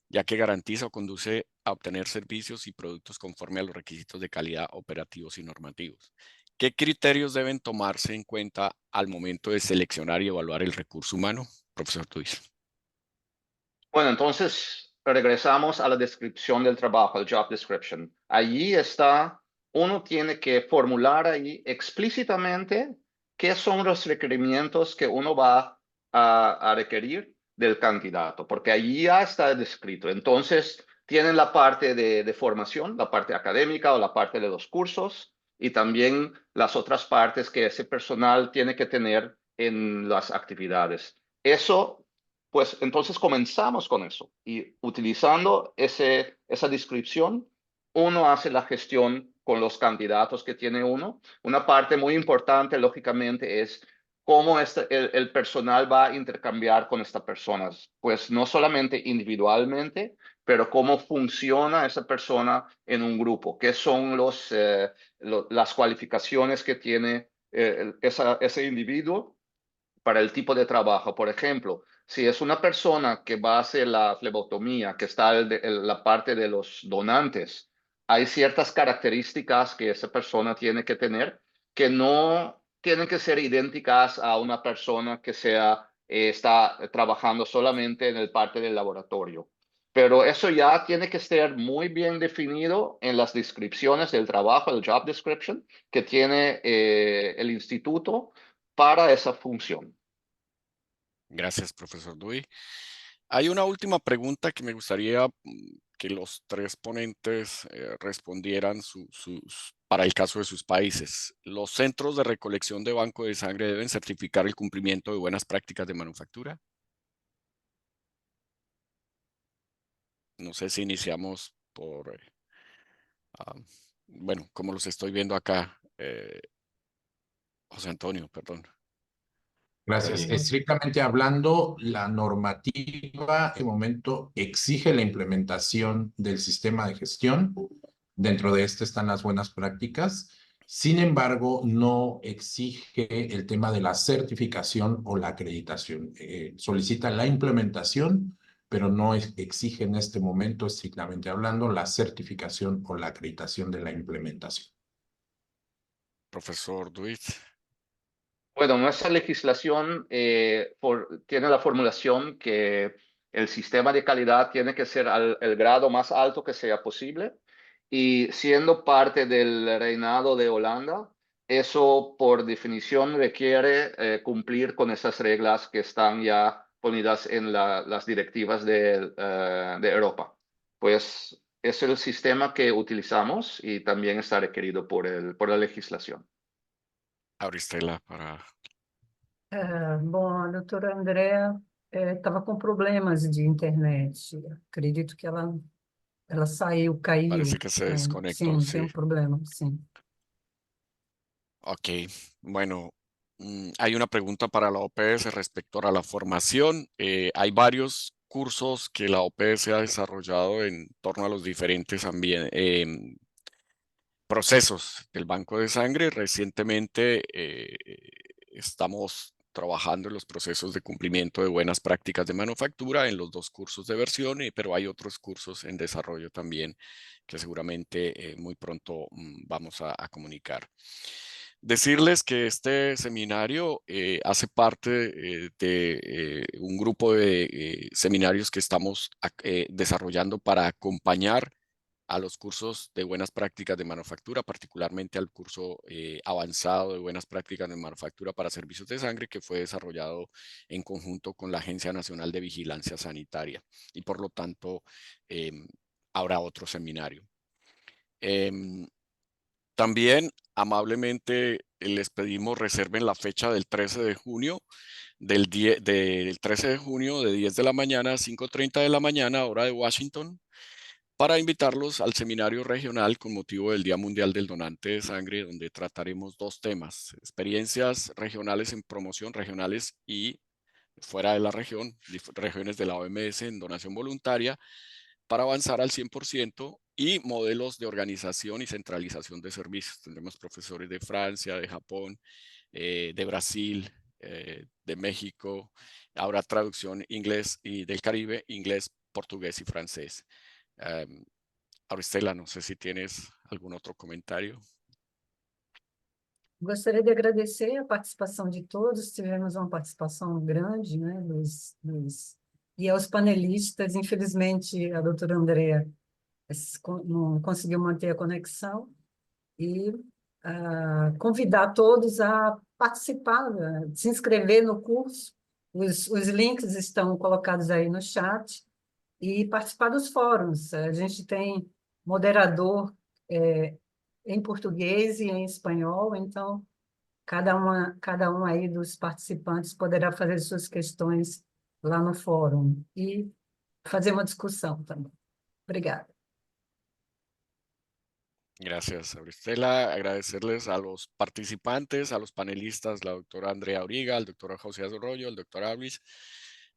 ya que garantiza o conduce a obtener servicios y productos conforme a los requisitos de calidad operativos y normativos. ¿Qué criterios deben tomarse en cuenta al momento de seleccionar y evaluar el recurso humano, profesor Duis? Bueno, entonces regresamos a la descripción del trabajo, el job description. Allí está, uno tiene que formular ahí explícitamente qué son los requerimientos que uno va a requerir del candidato, porque allí ya está descrito. Entonces, tienen la parte de formación, la parte académica o la parte de los cursos, y también las otras partes que ese personal tiene que tener en las actividades. Eso, pues entonces comenzamos con eso y utilizando esa descripción, uno hace la gestión con los candidatos que tiene uno. Una parte muy importante, lógicamente, es cómo el personal va a intercambiar con estas personas. Pues no solamente individualmente, pero cómo funciona esa persona en un grupo, qué son las cualificaciones que tiene ese individuo para el tipo de trabajo. Por ejemplo, si es una persona que va a hacer la flebotomía, que está en la parte de los donantes, hay ciertas características que esa persona tiene que tener que no tienen que ser idénticas a una persona que está trabajando solamente en el parte del laboratorio. Pero eso ya tiene que ser muy bien definido en las descripciones del trabajo, el job description, que tiene el instituto para esa función. Gracias, profesor Duy. Hay una última pregunta que me gustaría que los tres ponentes respondieran para el caso de sus países. Los centros de recolección de banco de sangre deben certificar el cumplimiento de buenas prácticas de manufactura. No sé si iniciamos por, bueno, como los estoy viendo acá, José Antonio, perdón. Gracias. Estrictamente hablando, la normativa en este momento exige la implementación del sistema de gestión. Dentro de este están las buenas prácticas. Sin embargo, no exige el tema de la certificación o la acreditación. Solicita la implementación, pero no exige en este momento, estrictamente hablando, la certificación o la acreditación de la implementación. Profesor Duit. Bueno, nuestra legislación tiene la formulación que el sistema de calidad tiene que ser el grado más alto que sea posible, y siendo parte del reinado de Holanda, eso por definición requiere cumplir con esas reglas que están ya ponidas en las directivas de Europa. Pues es el sistema que utilizamos y también está requerido por la legislación. Auristela, para... Bom, a doutora Andrea estava com problemas de internet. Acredito que ela saiu, caiu. Parece que se desconectó, Sim, tem sí. problema, sim. Ok, bueno, hay una pregunta para la OPS respecto a la formación. Hay varios cursos que la OPS ha desarrollado en torno a los diferentes procesos del banco de sangre. Recientemente estamos trabajando en los procesos de cumplimiento de buenas prácticas de manufactura en los 2 cursos de versión, pero hay otros cursos en desarrollo también que seguramente muy pronto vamos a comunicar. Decirles que este seminario hace parte de un grupo de seminarios que estamos desarrollando para acompañar a los cursos de buenas prácticas de manufactura, particularmente al curso avanzado de buenas prácticas de manufactura para servicios de sangre, que fue desarrollado en conjunto con la Agencia Nacional de Vigilancia Sanitaria, y por lo tanto habrá otro seminario. También amablemente les pedimos reserven la fecha del 13 de junio, del 13 de junio de 10 de la mañana a 5:30 de la mañana, hora de Washington, para invitarlos al seminario regional con motivo del Día Mundial del Donante de Sangre, donde trataremos 2 temas: experiencias regionales en promoción, regionales y fuera de la región, regiones de la OMS en donación voluntaria, para avanzar al 100%, y modelos de organización y centralización de servicios. Tendremos profesores de Francia, de Japón, de Brasil, de México. Habrá traducción inglés y del Caribe, inglés, portugués y francés. Auristela, no sé si tienes algún otro comentario. Gostaria de agradecer a participação de todos, tivemos uma participação grande, né, e aos panelistas. Infelizmente, a doutora Andrea não conseguiu manter a conexão, e convidar todos a participar, se inscrever no curso. Os links estão colocados aí no chat, e participar dos fóruns. A gente tem moderador em português e em espanhol, então cada um aí dos participantes poderá fazer suas questões lá no fórum e fazer uma discussão também. Obrigada. Gracias, Auristela. Agradecerles a los participantes, a los panelistas, la doctora Andrea Auriga, al doctor José Arroyo, al doctor Ablis,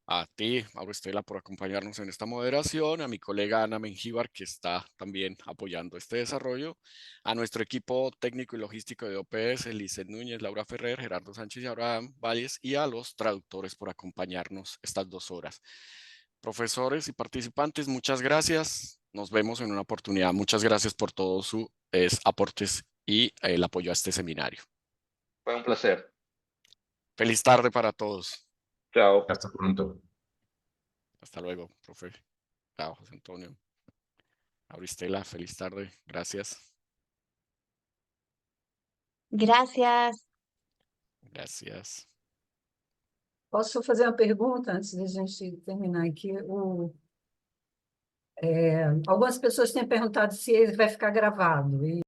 a ti, Auristela, por acompañarnos en esta moderación, a mi colega Ana Mengíbar, que está también apoyando este desarrollo, a nuestro equipo técnico y logístico de OPS, Lizeth Núñez, Laura Ferrer, Gerardo Sánchez y Abraham Valles, y a los traductores por acompañarnos estas 2 horas. Profesores y participantes, muchas gracias. Nos vemos en una oportunidad. Muchas gracias por todos sus aportes y el apoyo a este seminario. Fue un placer. Feliz tarde para todos. Chao. Hasta pronto. Hasta luego, profe. Chao, José Antonio. Auristela, feliz tarde. Gracias. Gracias. Gracias. Posso fazer uma pergunta antes de a gente terminar aqui? Algumas pessoas têm perguntado se ele vai ficar gravado, e